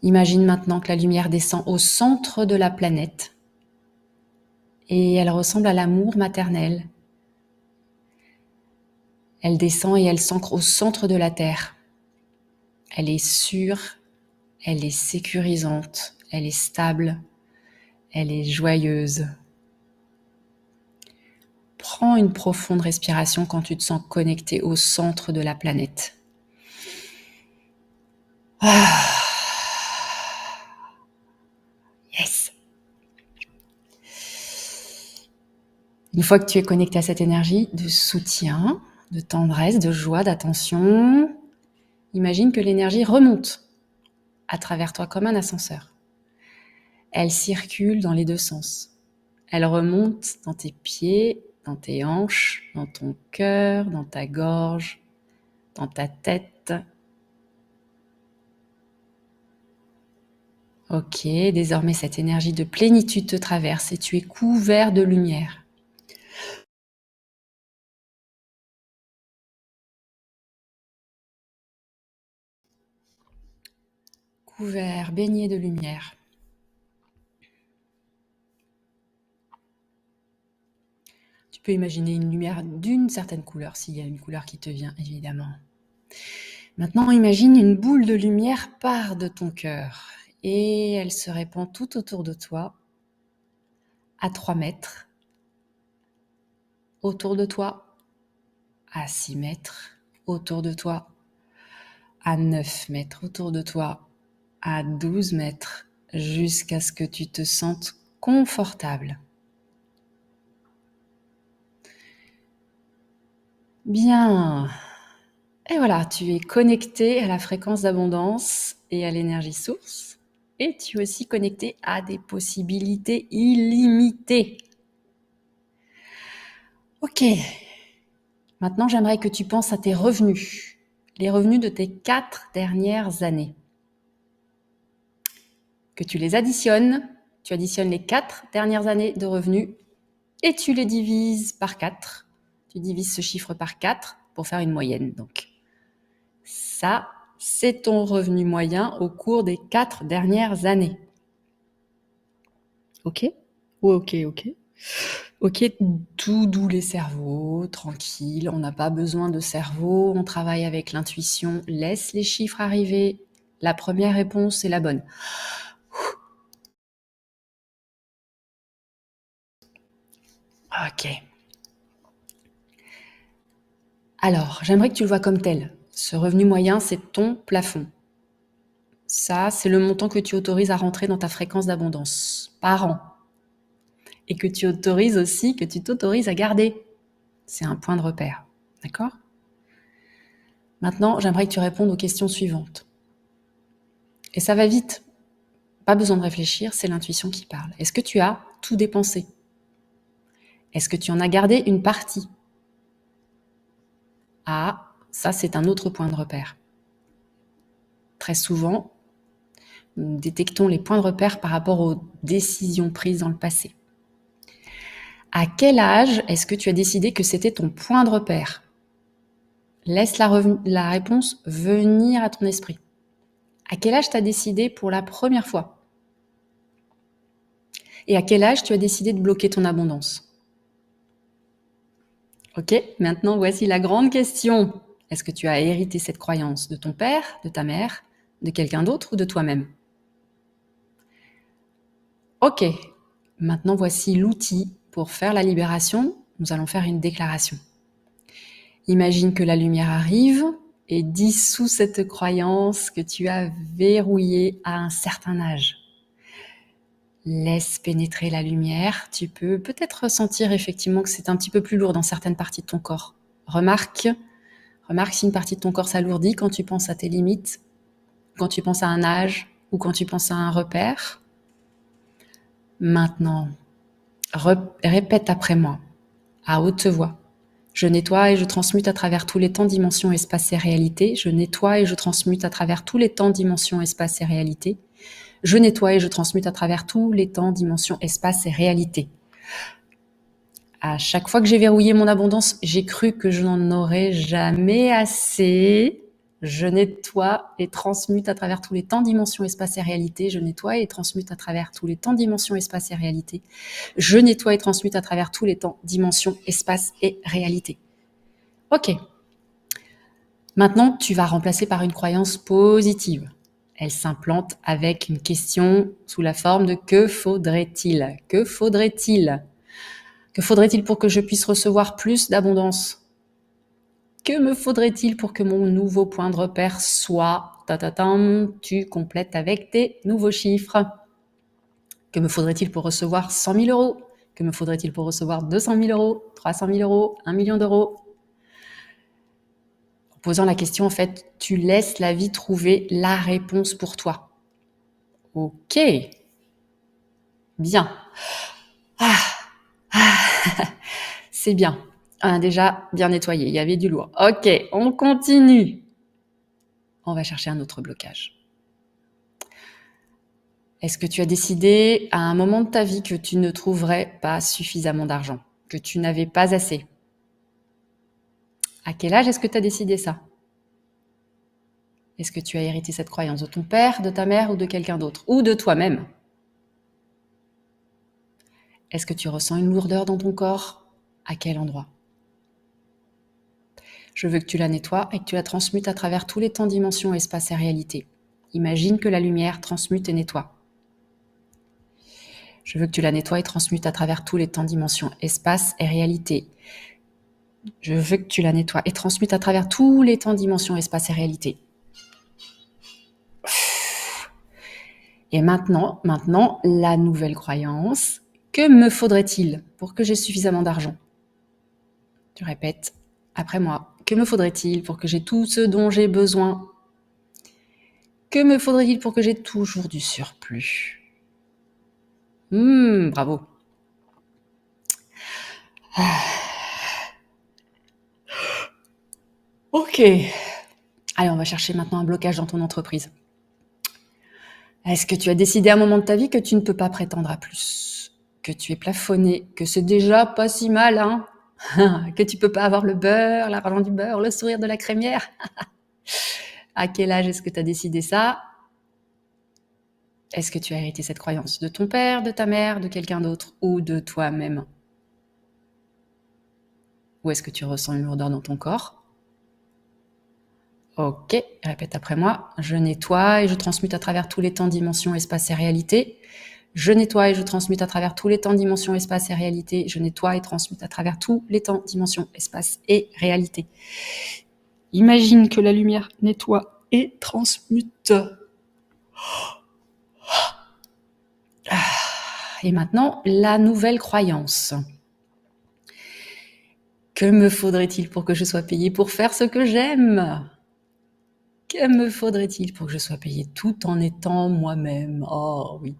Imagine maintenant que la lumière descend au centre de la planète et elle ressemble à l'amour maternel. Elle descend et elle s'ancre au centre de la Terre. Elle est sûre, elle est sécurisante, elle est stable, elle est joyeuse. Prends une profonde respiration quand tu te sens connecté au centre de la planète. Yes. Une fois que tu es connecté à cette énergie de soutien, de tendresse, de joie, d'attention, imagine que l'énergie remonte à travers toi comme un ascenseur. Elle circule dans les deux sens. Elle remonte dans tes pieds, dans tes hanches, dans ton cœur, dans ta gorge, dans ta tête. Ok, désormais cette énergie de plénitude te traverse et tu es couvert de lumière. Couvert, baigné de lumière. Tu peux imaginer une lumière d'une certaine couleur, s'il y a une couleur qui te vient, évidemment. Maintenant, imagine une boule de lumière part de ton cœur et elle se répand tout autour de toi, à 3 mètres, autour de toi, à 6 mètres, autour de toi, à 9 mètres, autour de toi, à 12 mètres, jusqu'à ce que tu te sentes confortable. Bien. Et voilà, tu es connecté à la fréquence d'abondance et à l'énergie source. Et tu es aussi connecté à des possibilités illimitées. Ok. Maintenant, j'aimerais que tu penses à tes revenus. Les revenus de tes 4 dernières années. Que tu les additionnes. Tu additionnes les 4 dernières années de revenus et tu les divises par 4. Tu divises ce chiffre par 4 pour faire une moyenne. Donc, ça, c'est ton revenu moyen au cours des 4 dernières années. Ok ? Ok. Ok, tout doux les cerveaux, tranquille, on n'a pas besoin de cerveau, on travaille avec l'intuition, laisse les chiffres arriver. La première réponse est la bonne. Ok. Alors, j'aimerais que tu le vois comme tel. Ce revenu moyen, c'est ton plafond. Ça, c'est le montant que tu autorises à rentrer dans ta fréquence d'abondance par an. Et que tu autorises aussi, que tu t'autorises à garder. C'est un point de repère. D'accord ? Maintenant, j'aimerais que tu répondes aux questions suivantes. Et ça va vite. Pas besoin de réfléchir, c'est l'intuition qui parle. Est-ce que tu as tout dépensé ? Est-ce que tu en as gardé une partie ? Ah, ça c'est un autre point de repère. Très souvent, nous détectons les points de repère par rapport aux décisions prises dans le passé. À quel âge est-ce que tu as décidé que c'était ton point de repère ? Laisse la réponse venir à ton esprit. À quel âge tu as décidé pour la première fois ? Et à quel âge tu as décidé de bloquer ton abondance ? Ok, maintenant voici la grande question. Est-ce que tu as hérité cette croyance de ton père, de ta mère, de quelqu'un d'autre ou de toi-même ? Ok, maintenant voici l'outil pour faire la libération. Nous allons faire une déclaration. Imagine que la lumière arrive et dissout cette croyance que tu as verrouillée à un certain âge. Laisse pénétrer la lumière. Tu peux peut-être ressentir effectivement que c'est un petit peu plus lourd dans certaines parties de ton corps. Remarque si une partie de ton corps s'alourdit quand tu penses à tes limites, quand tu penses à un âge ou quand tu penses à un repère. Maintenant, répète après moi, à haute voix. Je nettoie et je transmute à travers tous les temps, dimensions, espaces et réalités. Je nettoie et je transmute à travers tous les temps, dimensions, espaces et réalités. Je nettoie et je transmute à travers tous les temps, dimensions, espaces et réalités. À chaque fois que j'ai verrouillé mon abondance, j'ai cru que je n'en aurais jamais assez. Je nettoie et transmute à travers tous les temps, dimensions, espaces et réalités. Je nettoie et transmute à travers tous les temps, dimensions, espaces et réalités. Je nettoie et transmute à travers tous les temps, dimensions, espaces et réalités. Ok. Maintenant, tu vas remplacer par une croyance positive. Elle s'implante avec une question sous la forme de « que faudrait-il » ? Que faudrait-il ? Que faudrait-il pour que je puisse recevoir plus d'abondance ? Que me faudrait-il pour que mon nouveau point de repère soit... Tu complètes avec tes nouveaux chiffres. Que me faudrait-il pour recevoir 100 000 euros ? Que me faudrait-il pour recevoir 200 000 euros, 300 000 euros, 1 million d'euros ? En posant la question, en fait, tu laisses la vie trouver la réponse pour toi. Ok. Bien. C'est bien. Déjà bien nettoyé, il y avait du lourd. Ok, on continue. On va chercher un autre blocage. Est-ce que tu as décidé à un moment de ta vie que tu ne trouverais pas suffisamment d'argent, que tu n'avais pas assez? À quel âge est-ce que tu as décidé ça? Est-ce que tu as hérité cette croyance de ton père, de ta mère ou de quelqu'un d'autre? Ou de toi-même? Est-ce que tu ressens une lourdeur dans ton corps? À quel endroit? Je veux que tu la nettoies et que tu la transmutes à travers tous les temps, dimensions, espaces et réalités. Imagine que la lumière transmute et nettoie. Je veux que tu la nettoies et transmutes à travers tous les temps, dimensions, espaces et réalités. Je veux que tu la nettoies et transmutes à travers tous les temps, dimensions, espaces et réalités. Et maintenant, la nouvelle croyance. Que me faudrait-il pour que j'ai suffisamment d'argent? Tu répètes après moi. Que me faudrait-il pour que j'ai tout ce dont j'ai besoin? Que me faudrait-il pour que j'ai toujours du surplus? Bravo. Ok. Allez, on va chercher maintenant un blocage dans ton entreprise. Est-ce que tu as décidé à un moment de ta vie que tu ne peux pas prétendre à plus? Que tu es plafonné? Que c'est déjà pas si mal, hein? Que tu peux pas avoir le beurre, l'argent du beurre, le sourire de la crémière? À quel âge est-ce que tu as décidé ça? Est-ce que tu as hérité cette croyance de ton père, de ta mère, de quelqu'un d'autre ou de toi-même? Ou est-ce que tu ressens une lourdeur dans ton corps? Ok, répète après moi. Je nettoie et je transmute à travers tous les temps, dimensions, espaces et réalités. Je nettoie et je transmute à travers tous les temps, dimensions, espaces et réalités. Je nettoie et transmute à travers tous les temps, dimensions, espaces et réalités. Imagine que la lumière nettoie et transmute. Et maintenant, la nouvelle croyance. Que me faudrait-il pour que je sois payée pour faire ce que j'aime? Que me faudrait-il pour que je sois payée tout en étant moi-même? Oh oui.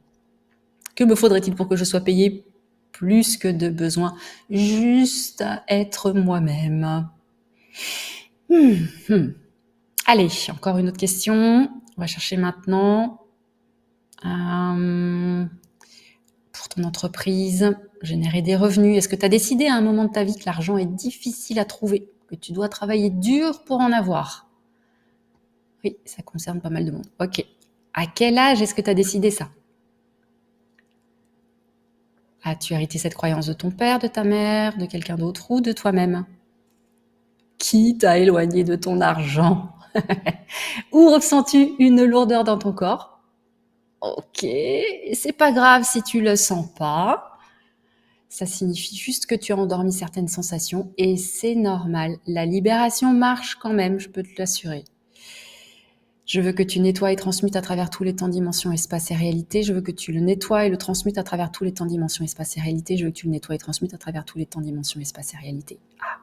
Que me faudrait-il pour que je sois payée plus que de besoin, juste à être moi-même? Allez, encore une autre question. On va chercher maintenant pour ton entreprise, générer des revenus. Est-ce que tu as décidé à un moment de ta vie que l'argent est difficile à trouver, que tu dois travailler dur pour en avoir? Oui, ça concerne pas mal de monde. Ok. À quel âge est-ce que tu as décidé ça? As-tu hérité cette croyance de ton père, de ta mère, de quelqu'un d'autre ou de toi-même? Qui t'a éloigné de ton argent? Ou ressens-tu une lourdeur dans ton corps? Ok, c'est pas grave si tu le sens pas. Ça signifie juste que tu as endormi certaines sensations et c'est normal. La libération marche quand même, je peux te l'assurer. Je veux que tu nettoies et transmutes à travers tous les temps, dimensions, espaces et réalités. Je veux que tu le nettoies et le transmutes à travers tous les temps, dimensions, espaces et réalités. Je veux que tu le nettoies et transmutes à travers tous les temps, dimensions, espaces et réalités. Ah.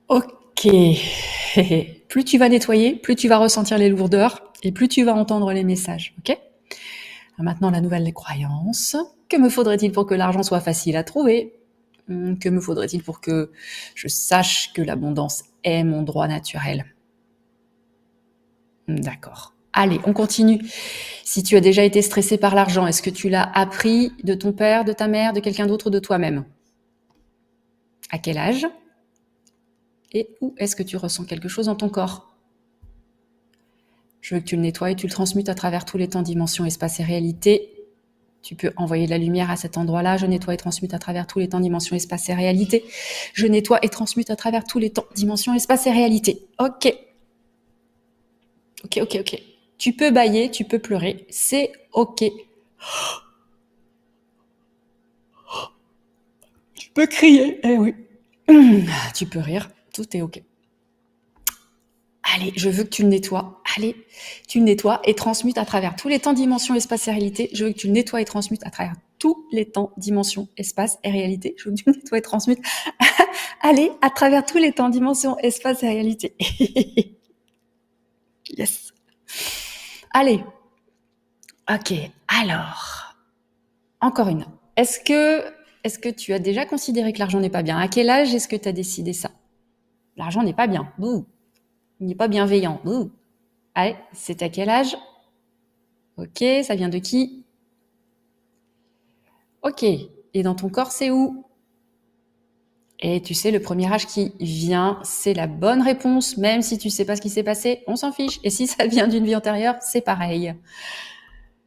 Ok. Plus tu vas nettoyer, plus tu vas ressentir les lourdeurs et plus tu vas entendre les messages. Ok? Maintenant, la nouvelle croyance. Que me faudrait-il pour que l'argent soit facile à trouver? Que me faudrait-il pour que je sache que l'abondance est mon droit naturel? D'accord. Allez, on continue. Si tu as déjà été stressé par l'argent, est-ce que tu l'as appris de ton père, de ta mère, de quelqu'un d'autre ou de toi-même? À quel âge? Et où est-ce que tu ressens quelque chose dans ton corps? Je veux que tu le nettoies et tu le transmutes à travers tous les temps, dimensions, espaces et réalités. Tu peux envoyer de la lumière à cet endroit-là. Je nettoie et transmute à travers tous les temps, dimensions, espaces et réalités. Je nettoie et transmute à travers tous les temps, dimensions, espaces et réalités. Ok. Ok. Tu peux bâiller, tu peux pleurer. C'est ok. Tu peux crier. Eh oui. Tu peux rire. Tout est ok. Allez, je veux que tu le nettoies. Allez, tu le nettoies et transmutes à travers tous les temps, dimensions, espaces et réalités. Je veux que tu le nettoies et transmutes à travers tous les temps, dimensions, espace et réalité. Je veux que tu nettoies et transmutes. Allez, à travers tous les temps, dimensions, espace et réalité. Yes. Allez. Ok, alors, encore une. Est-ce que tu as déjà considéré que l'argent n'est pas bien? À quel âge est-ce que tu as décidé ça? L'argent n'est pas bien. Bouh. Il n'est pas bienveillant. Bouh. Allez, c'est à quel âge? Ok, ça vient de qui? Ok, et dans ton corps, c'est où? Et tu sais, le premier âge qui vient, c'est la bonne réponse, même si tu sais pas ce qui s'est passé, on s'en fiche. Et si ça vient d'une vie antérieure, c'est pareil.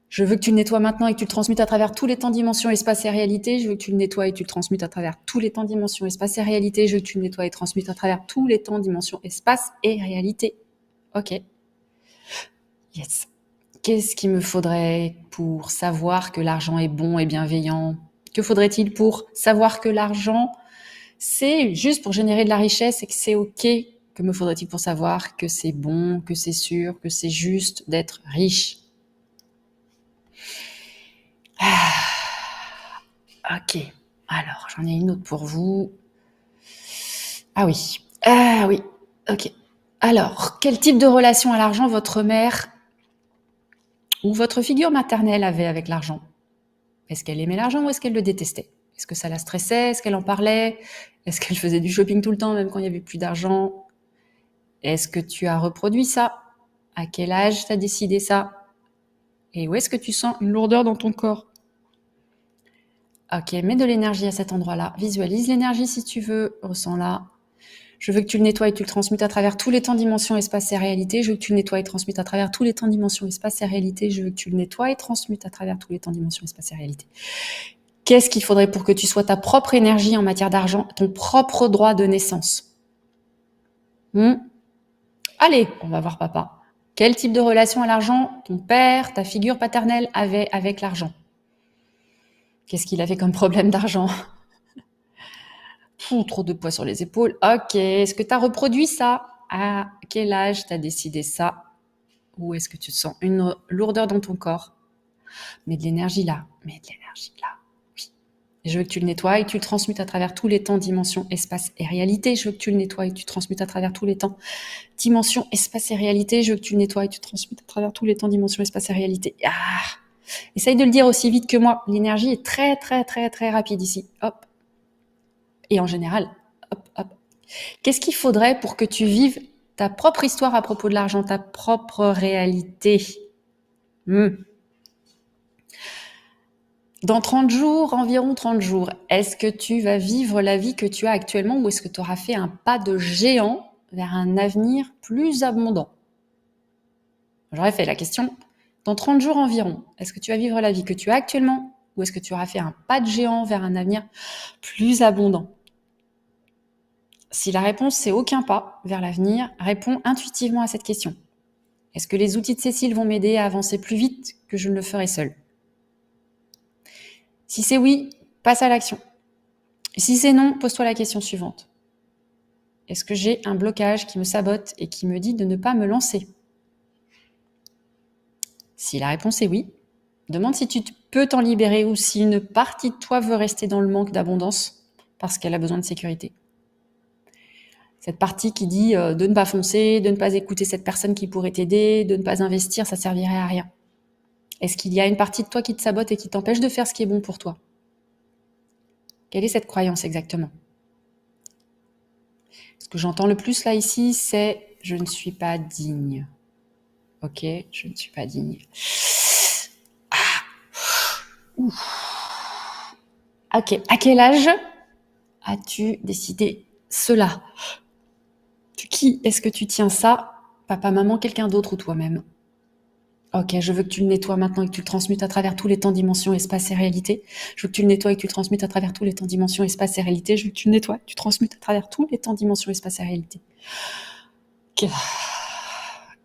Je veux que tu le nettoies maintenant et que tu le transmutes à travers tous les temps, dimensions, espace et réalité. Je veux que tu le nettoies et tu le transmutes à travers tous les temps, dimensions, espace et réalité. Je veux que tu le nettoies et transmutes à travers tous les temps, dimensions, espace et réalité. Ok. Yes. Qu'est-ce qu'il me faudrait pour savoir que l'argent est bon et bienveillant? Que faudrait-il pour savoir que l'argent, c'est juste pour générer de la richesse et que c'est ok? Que me faudrait-il pour savoir que c'est bon, que c'est sûr, que c'est juste d'être riche? Ok, alors j'en ai une autre pour vous. Ah oui, ok. Alors, quel type de relation à l'argent votre mère ou votre figure maternelle avait avec l'argent? Est-ce qu'elle aimait l'argent ou est-ce qu'elle le détestait? Est-ce que ça la stressait? Est-ce qu'elle en parlait? Est-ce qu'elle faisait du shopping tout le temps, même quand il n'y avait plus d'argent? Est-ce que tu as reproduit ça? À quel âge tu as décidé ça? Et où est-ce que tu sens une lourdeur dans ton corps? Ok, mets de l'énergie à cet endroit-là. Visualise l'énergie si tu veux, ressens-la. Je veux que tu le nettoies et tu le transmutes à travers tous les temps, dimensions, espace et réalité. Je veux que tu le nettoies et transmutes à travers tous les temps, dimensions, espace et réalité. Je veux que tu le nettoies et transmutes à travers tous les temps, dimensions, espace et réalité. Qu'est-ce qu'il faudrait pour que tu sois ta propre énergie en matière d'argent, ton propre droit de naissance? Allez, on va voir papa. Quel type de relation à l'argent ton père, ta figure paternelle avait avec l'argent? Qu'est-ce qu'il avait comme problème d'argent? Trop de poids sur les épaules. Ok, est-ce que tu as reproduit ça? À quel âge tu as décidé ça? Ou est-ce que tu sens une lourdeur dans ton corps? Mets de l'énergie là, mets de l'énergie là. Oui. Je veux que tu le nettoies et que tu le transmutes à travers tous les temps, dimensions, espace et réalité. Je veux que tu le nettoies et que tu transmutes à travers tous les temps, dimensions, espace et réalité. Je veux que tu le nettoies et que tu transmutes à travers tous les temps, dimensions, espace et réalité. Essaye de le dire aussi vite que moi. L'énergie est très, très, très, très rapide ici. Hop. Et en général, hop, hop. Qu'est-ce qu'il faudrait pour que tu vives ta propre histoire à propos de l'argent, ta propre réalité? Dans 30 jours, environ 30 jours, est-ce que tu vas vivre la vie que tu as actuellement ou est-ce que tu auras fait un pas de géant vers un avenir plus abondant? J'aurais fait la question, dans 30 jours environ, est-ce que tu vas vivre la vie que tu as actuellement ou est-ce que tu auras fait un pas de géant vers un avenir plus abondant? Si la réponse c'est aucun pas vers l'avenir, réponds intuitivement à cette question. Est-ce que les outils de Cécile vont m'aider à avancer plus vite que je ne le ferai seule? Si c'est oui, passe à l'action. Si c'est non, pose-toi la question suivante. Est-ce que j'ai un blocage qui me sabote et qui me dit de ne pas me lancer? Si la réponse est oui, demande si tu peux t'en libérer ou si une partie de toi veut rester dans le manque d'abondance parce qu'elle a besoin de sécurité. Cette partie qui dit de ne pas foncer, de ne pas écouter cette personne qui pourrait t'aider, de ne pas investir, ça servirait à rien. Est-ce qu'il y a une partie de toi qui te sabote et qui t'empêche de faire ce qui est bon pour toi? Quelle est cette croyance exactement? Ce que j'entends le plus là ici, c'est « je ne suis pas digne ». Ok, je ne suis pas digne. Ok, à quel âge as-tu décidé cela? Qui est-ce que tu tiens ça? Papa, maman, quelqu'un d'autre ou toi-même? Ok, je veux que tu le nettoies maintenant et que tu le transmutes à travers tous les temps, dimensions, espace et réalité. Je veux que tu le nettoies et que tu le transmutes à travers tous les temps, dimensions, espace et réalité. Je veux que tu le nettoies et que tu transmutes à travers tous les temps, dimensions, espace et réalité.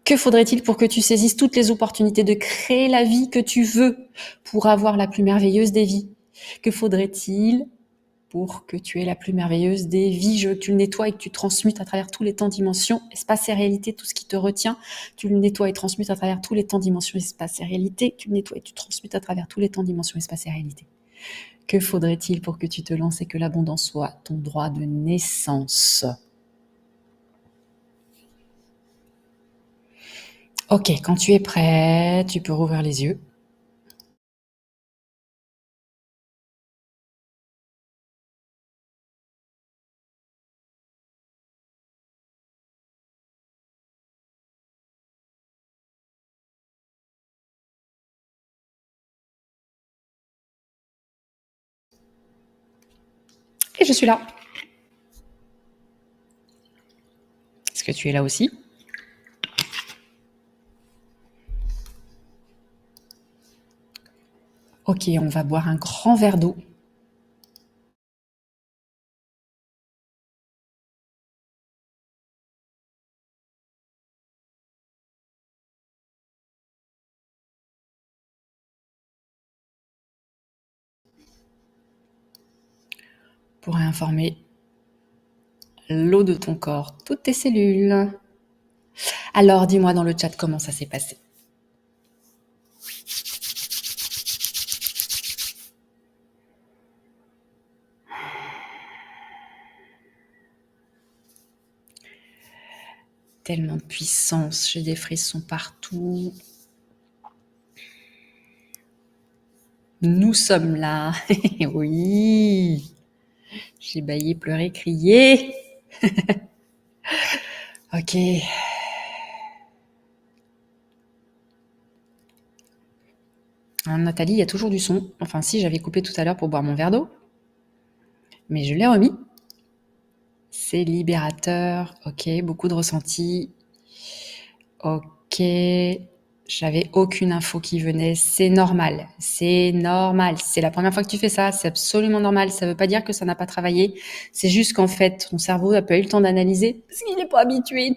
Que faudrait-il pour que tu saisisses toutes les opportunités de créer la vie que tu veux pour avoir la plus merveilleuse des vies? Que faudrait-il pour que tu aies la plus merveilleuse des vies? Je veux que tu le nettoies et que tu transmutes à travers tous les temps, dimensions, espace et réalité, tout ce qui te retient. Tu le nettoies et transmutes à travers tous les temps, dimensions, espace et réalité. Tu le nettoies et tu transmutes à travers tous les temps, dimensions, espace et réalité. Que faudrait-il pour que tu te lances et que l'abondance soit ton droit de naissance? Ok, quand tu es prêt, tu peux rouvrir les yeux. Et je suis là. Est-ce que tu es là aussi? Ok, on va boire un grand verre d'eau. Pour informer l'eau de ton corps, toutes tes cellules. Alors, dis-moi dans le chat comment ça s'est passé. Tellement de puissance, j'ai des frissons partout. Nous sommes là. Oui. J'ai bâillé, pleuré, crié. Ok. Nathalie, il y a toujours du son. Enfin, si, j'avais coupé tout à l'heure pour boire mon verre d'eau. Mais je l'ai remis. C'est libérateur. Ok, beaucoup de ressenti. Ok. J'avais aucune info qui venait. C'est normal. C'est normal. C'est la première fois que tu fais ça. C'est absolument normal. Ça veut pas dire que ça n'a pas travaillé. C'est juste qu'en fait, ton cerveau n'a pas eu le temps d'analyser parce qu'il n'est pas habitué.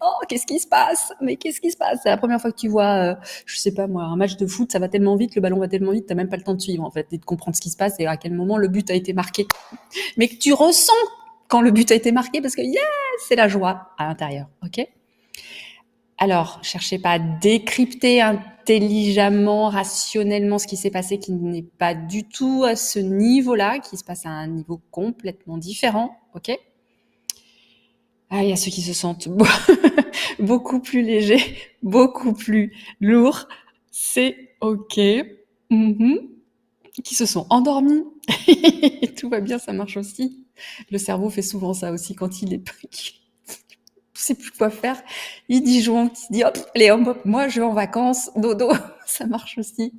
Oh, qu'est-ce qui se passe? Mais qu'est-ce qui se passe? C'est la première fois que tu vois, je sais pas moi, un match de foot, ça va tellement vite, le ballon va tellement vite, t'as même pas le temps de suivre en fait et de comprendre ce qui se passe et à quel moment le but a été marqué. Mais que tu ressens quand le but a été marqué parce que yeah, c'est la joie à l'intérieur. Ok? Alors, cherchez pas à décrypter intelligemment, rationnellement ce qui s'est passé, qui n'est pas du tout à ce niveau-là, qui se passe à un niveau complètement différent, ok? Ah, il y a ceux qui se sentent beaucoup plus légers, beaucoup plus lourds, c'est ok. Qui se sont endormis, tout va bien, ça marche aussi. Le cerveau fait souvent ça aussi quand il est sait plus quoi faire, il dit joint, il dit hop, allez hop, moi je vais en vacances, dodo, ça marche aussi.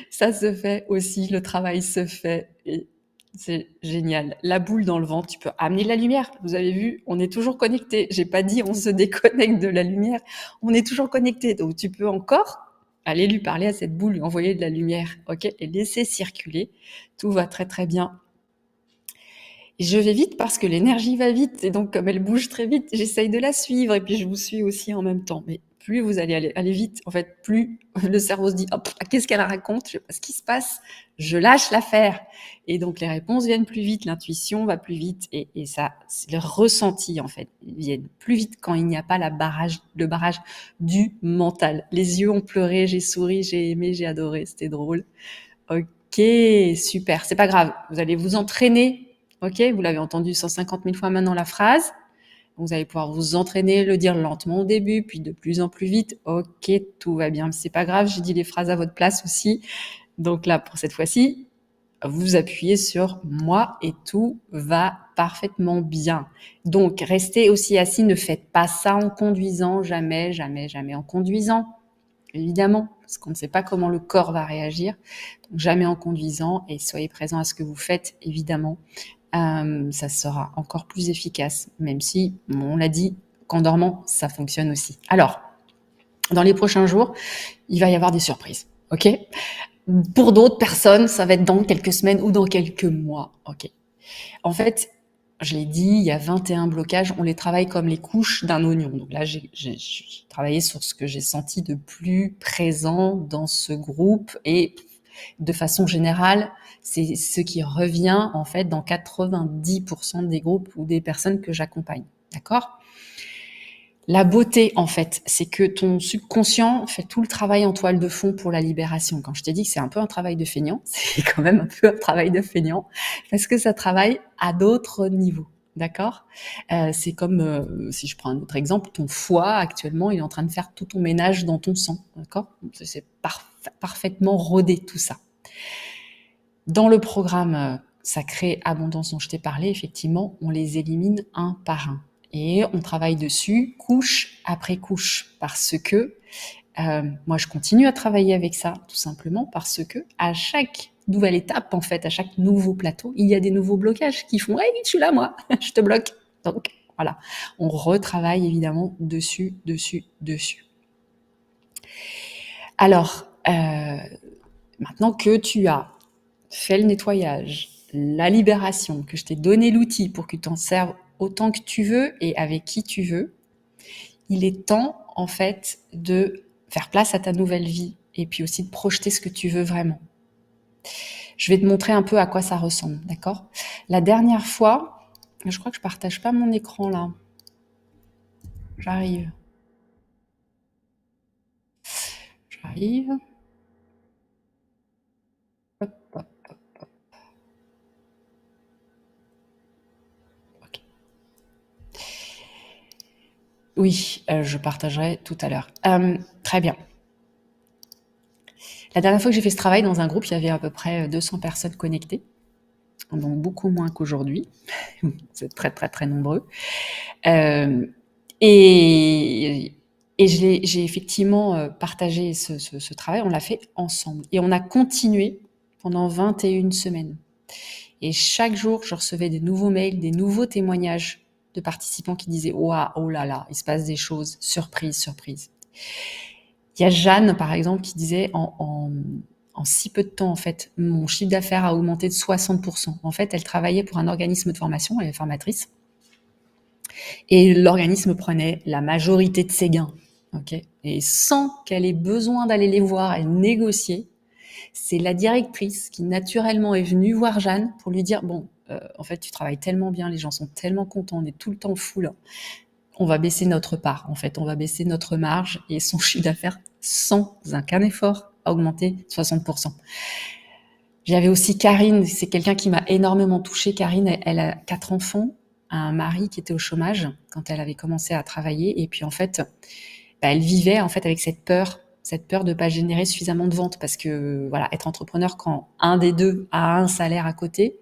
Ça se fait aussi, le travail se fait et c'est génial. La boule dans le ventre, tu peux amener de la lumière. Vous avez vu, on est toujours connecté. J'ai pas dit on se déconnecte de la lumière, on est toujours connecté. Donc tu peux encore aller lui parler à cette boule, lui envoyer de la lumière, ok, et laisser circuler. Tout va très très bien. Je vais vite parce que l'énergie va vite et donc comme elle bouge très vite, j'essaye de la suivre et puis je vous suis aussi en même temps. Mais plus vous allez aller vite, en fait, plus le cerveau se dit hop, qu'est-ce qu'elle raconte? Je sais pas ce qui se passe. Je lâche l'affaire et donc les réponses viennent plus vite, l'intuition va plus vite et ça, les ressentis en fait viennent plus vite quand il n'y a pas le barrage du mental. Les yeux ont pleuré, j'ai souri, j'ai aimé, j'ai adoré, c'était drôle. Ok, super. C'est pas grave. Vous allez vous entraîner. Ok, vous l'avez entendu 150 000 fois maintenant la phrase. Vous allez pouvoir vous entraîner, le dire lentement au début, puis de plus en plus vite. Ok, tout va bien. C'est pas grave. J'ai dit les phrases à votre place aussi. Donc là, pour cette fois-ci, vous appuyez sur moi et tout va parfaitement bien. Donc, restez aussi assis. Ne faites pas ça en conduisant. Jamais, jamais, jamais en conduisant. Évidemment, parce qu'on ne sait pas comment le corps va réagir. Donc, jamais en conduisant et soyez présent à ce que vous faites, évidemment. Ça sera encore plus efficace, même si, on l'a dit, qu'en dormant, ça fonctionne aussi. Alors, dans les prochains jours, il va y avoir des surprises, ok? Pour d'autres personnes, ça va être dans quelques semaines ou dans quelques mois, ok? En fait, je l'ai dit, il y a 21 blocages, on les travaille comme les couches d'un oignon. Donc là, j'ai travaillé sur ce que j'ai senti de plus présent dans ce groupe et de façon générale, c'est ce qui revient en fait dans 90% des groupes ou des personnes que j'accompagne. D'accord ? La beauté, en fait, c'est que ton subconscient fait tout le travail en toile de fond pour la libération. Quand je t'ai dit que c'est un peu un travail de feignant, c'est quand même un peu un travail de feignant parce que ça travaille à d'autres niveaux. D'accord. C'est comme, si je prends un autre exemple, ton foie, actuellement, il est en train de faire tout ton ménage dans ton sang. D'accord. C'est parfaitement rodé, tout ça. Dans le programme Sacré Abondance dont je t'ai parlé, effectivement, on les élimine un par un. Et on travaille dessus couche après couche parce que moi je continue à travailler avec ça tout simplement parce que à chaque nouvelle étape, en fait, à chaque nouveau plateau, il y a des nouveaux blocages qui font hey, je suis là moi, je te bloque. Donc voilà, on retravaille évidemment dessus. Alors, maintenant que tu as fait le nettoyage, la libération, que je t'ai donné l'outil pour que tu t'en serves autant que tu veux et avec qui tu veux, il est temps, en fait, de faire place à ta nouvelle vie et puis aussi de projeter ce que tu veux vraiment. Je vais te montrer un peu à quoi ça ressemble, d'accord? La dernière fois, je crois que je partage pas mon écran là. J'arrive. Hop, hop, hop. Ok. Oui, je partagerai tout à l'heure. Très bien. La dernière fois que j'ai fait ce travail dans un groupe, il y avait à peu près 200 personnes connectées, donc beaucoup moins qu'aujourd'hui. C'est très, très, très nombreux. Et j'ai effectivement partagé ce travail, on l'a fait ensemble. Et on a continué pendant 21 semaines. Et chaque jour, je recevais des nouveaux mails, des nouveaux témoignages de participants qui disaient « Waouh, oh là là, il se passe des choses, surprise, surprise ». Il y a Jeanne, par exemple, qui disait en si peu de temps, en fait, mon chiffre d'affaires a augmenté de 60%. En fait, elle travaillait pour un organisme de formation, elle est formatrice. Et l'organisme prenait la majorité de ses gains. Okay, et sans qu'elle ait besoin d'aller les voir et négocier, c'est la directrice qui naturellement est venue voir Jeanne pour lui dire « Bon, en fait, tu travailles tellement bien, les gens sont tellement contents, on est tout le temps full. On va baisser notre part, en fait, on va baisser notre marge et son chiffre d'affaires sans aucun effort a augmenté de 60%. J'avais aussi Karine, c'est quelqu'un qui m'a énormément touchée. Karine, elle a 4 enfants, un mari qui était au chômage quand elle avait commencé à travailler et puis en fait, elle vivait en fait avec cette peur de pas générer suffisamment de ventes parce que voilà, être entrepreneur quand un des deux a un salaire à côté,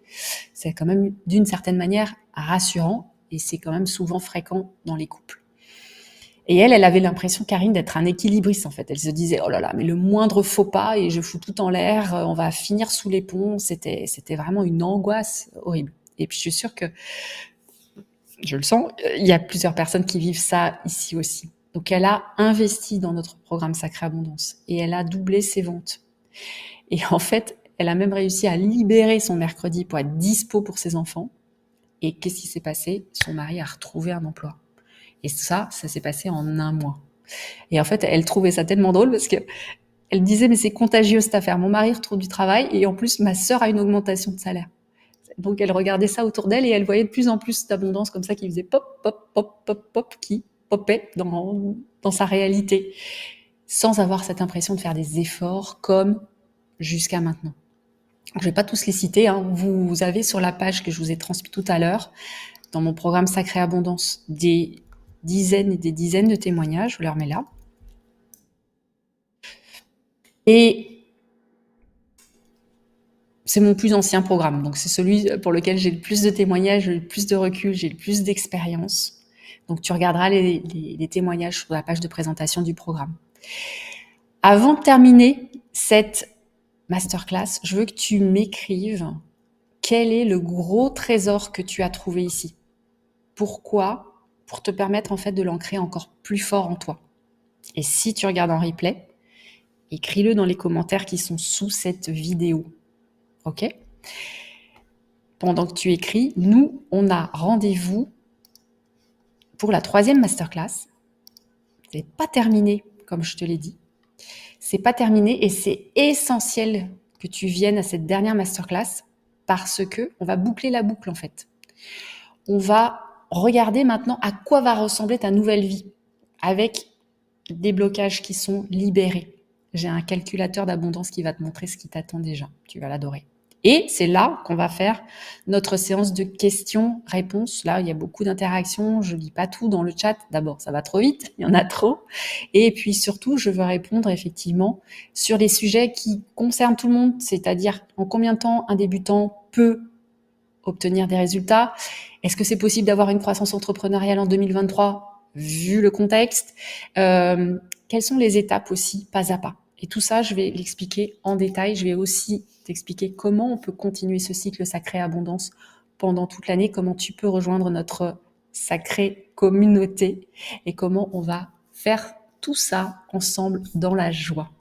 c'est quand même d'une certaine manière rassurant et c'est quand même souvent fréquent dans les couples. Et elle avait l'impression, Karine, d'être un équilibriste en fait. Elle se disait oh là là, mais le moindre faux pas et je fous tout en l'air, on va finir sous les ponts. C'était vraiment une angoisse horrible. Et puis je suis sûre que je le sens, il y a plusieurs personnes qui vivent ça ici aussi. Donc elle a investi dans notre programme Sacré Abondance et elle a doublé ses ventes. Et en fait, elle a même réussi à libérer son mercredi pour être dispo pour ses enfants. Et qu'est-ce qui s'est passé? Son mari a retrouvé un emploi. Et ça s'est passé en 1 mois. Et en fait, elle trouvait ça tellement drôle parce que elle disait mais c'est contagieux cette affaire. Mon mari retrouve du travail et en plus ma sœur a une augmentation de salaire. Donc elle regardait ça autour d'elle et elle voyait de plus en plus d'abondance comme ça qui faisait pop, pop, pop, pop, pop, qui popait dans sa réalité, sans avoir cette impression de faire des efforts comme jusqu'à maintenant. Je ne vais pas tous les citer, hein. Vous avez sur la page que je vous ai transmise tout à l'heure, dans mon programme Sacré Abondance, des dizaines et des dizaines de témoignages, je vous les remets là. Et c'est mon plus ancien programme, donc c'est celui pour lequel j'ai le plus de témoignages, j'ai le plus de recul, j'ai le plus d'expérience. Donc tu regarderas les témoignages sur la page de présentation du programme. Avant de terminer cette masterclass, je veux que tu m'écrives quel est le gros trésor que tu as trouvé ici. Pourquoi? Pour te permettre en fait de l'ancrer encore plus fort en toi. Et si tu regardes en replay, écris-le dans les commentaires qui sont sous cette vidéo. Ok? Pendant que tu écris, nous, on a rendez-vous pour la 3e masterclass. C'est pas terminé, comme je te l'ai dit. C'est pas terminé et c'est essentiel que tu viennes à cette dernière masterclass parce que on va boucler la boucle en fait. On va regarder maintenant à quoi va ressembler ta nouvelle vie. avec des blocages qui sont libérés. J'ai un calculateur d'abondance qui va te montrer ce qui t'attend déjà. Tu vas l'adorer. Et c'est là qu'on va faire notre séance de questions-réponses. Là, il y a beaucoup d'interactions. Je lis pas tout dans le chat. D'abord, ça va trop vite. Il y en a trop. Et puis surtout, je veux répondre effectivement sur les sujets qui concernent tout le monde. C'est-à-dire, en combien de temps un débutant peut obtenir des résultats? Est-ce que c'est possible d'avoir une croissance entrepreneuriale en 2023, vu le contexte? Quelles sont les étapes aussi, pas à pas? Et tout ça, je vais l'expliquer en détail. Je vais aussi t'expliquer comment on peut continuer ce cycle sacré abondance pendant toute l'année, comment tu peux rejoindre notre sacrée communauté et comment on va faire tout ça ensemble dans la joie.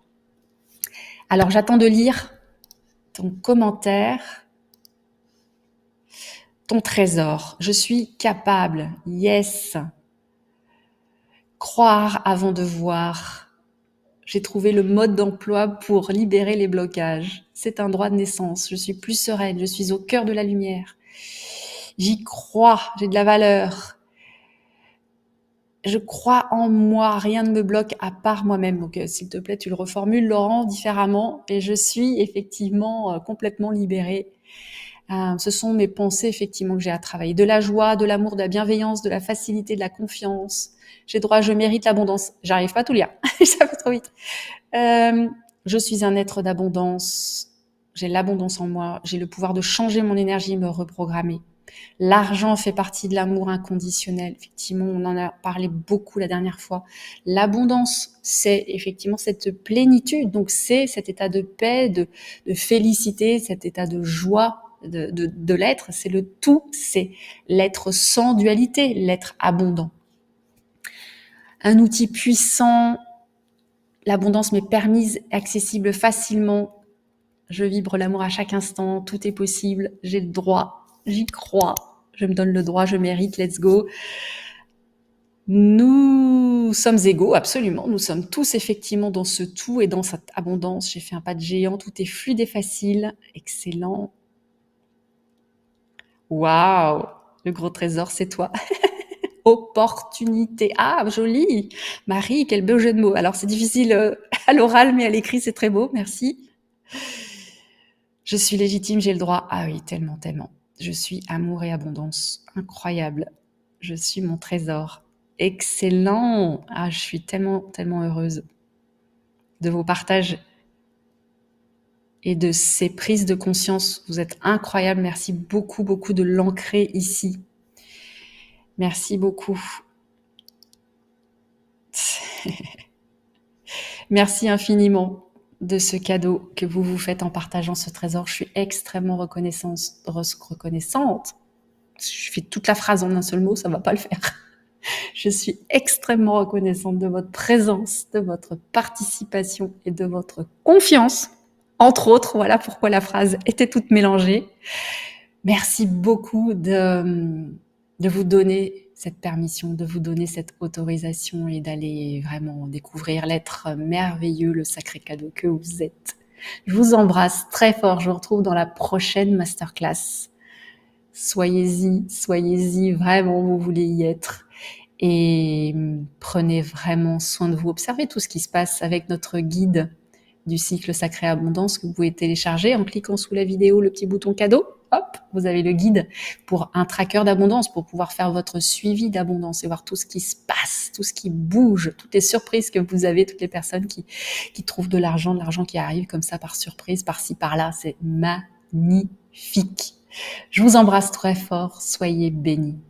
Alors, j'attends de lire ton commentaire. Ton trésor. Je suis capable. Yes. Croire avant de voir. J'ai trouvé le mode d'emploi pour libérer les blocages. C'est un droit de naissance. Je suis plus sereine. Je suis au cœur de la lumière. J'y crois. J'ai de la valeur. Je crois en moi. Rien ne me bloque à part moi-même. Donc, s'il te plaît, tu le reformules, Laurent, différemment. Et je suis effectivement complètement libérée. Ce sont mes pensées, effectivement, que j'ai à travailler. De la joie, de l'amour, de la bienveillance, de la facilité, de la confiance. J'ai droit, je mérite l'abondance. J'arrive pas à tout lire. Ça va trop vite. Je suis un être d'abondance. J'ai l'abondance en moi. J'ai le pouvoir de changer mon énergie et me reprogrammer. L'argent fait partie de l'amour inconditionnel. Effectivement, on en a parlé beaucoup la dernière fois. L'abondance, c'est effectivement cette plénitude. Donc, c'est cet état de paix, de félicité, cet état de joie, de l'être. C'est le tout. C'est l'être sans dualité, l'être abondant. Un outil puissant. L'abondance m'est permise, accessible facilement. Je vibre l'amour à chaque instant. Tout est possible. J'ai le droit. J'y crois. Je me donne le droit. Je mérite. Let's go. Nous sommes égaux, absolument. Nous sommes tous effectivement dans ce tout et dans cette abondance. J'ai fait un pas de géant. Tout est fluide et facile. Excellent. Waouh! Le gros trésor, c'est toi. Opportunité. Ah, joli. Marie, quel beau jeu de mots. Alors, c'est difficile à l'oral, mais à l'écrit, c'est très beau. Merci. Je suis légitime, j'ai le droit. Ah oui, tellement, tellement. Je suis amour et abondance. Incroyable. Je suis mon trésor. Excellent. Ah, je suis tellement, tellement heureuse de vos partages et de ces prises de conscience. Vous êtes incroyables. Merci beaucoup, beaucoup de l'ancrer ici. Merci beaucoup. Merci infiniment de ce cadeau que vous vous faites en partageant ce trésor. Je suis extrêmement reconnaissante. Je fais toute la phrase en un seul mot, ça va pas le faire. Je suis extrêmement reconnaissante de votre présence, de votre participation et de votre confiance. Entre autres, voilà pourquoi la phrase était toute mélangée. Merci beaucoup de vous donner cette permission, de vous donner cette autorisation et d'aller vraiment découvrir l'être merveilleux, le sacré cadeau que vous êtes. Je vous embrasse très fort. Je vous retrouve dans la prochaine masterclass. Soyez-y, vraiment, vous voulez y être. Et prenez vraiment soin de vous. Observez tout ce qui se passe avec notre guide du cycle sacré abondance que vous pouvez télécharger en cliquant sous la vidéo le petit bouton cadeau. Hop, vous avez le guide pour un tracker d'abondance, pour pouvoir faire votre suivi d'abondance et voir tout ce qui se passe, tout ce qui bouge, toutes les surprises que vous avez, toutes les personnes qui trouvent de l'argent qui arrive comme ça par surprise, par-ci, par-là. C'est magnifique. Je vous embrasse très fort. Soyez bénis.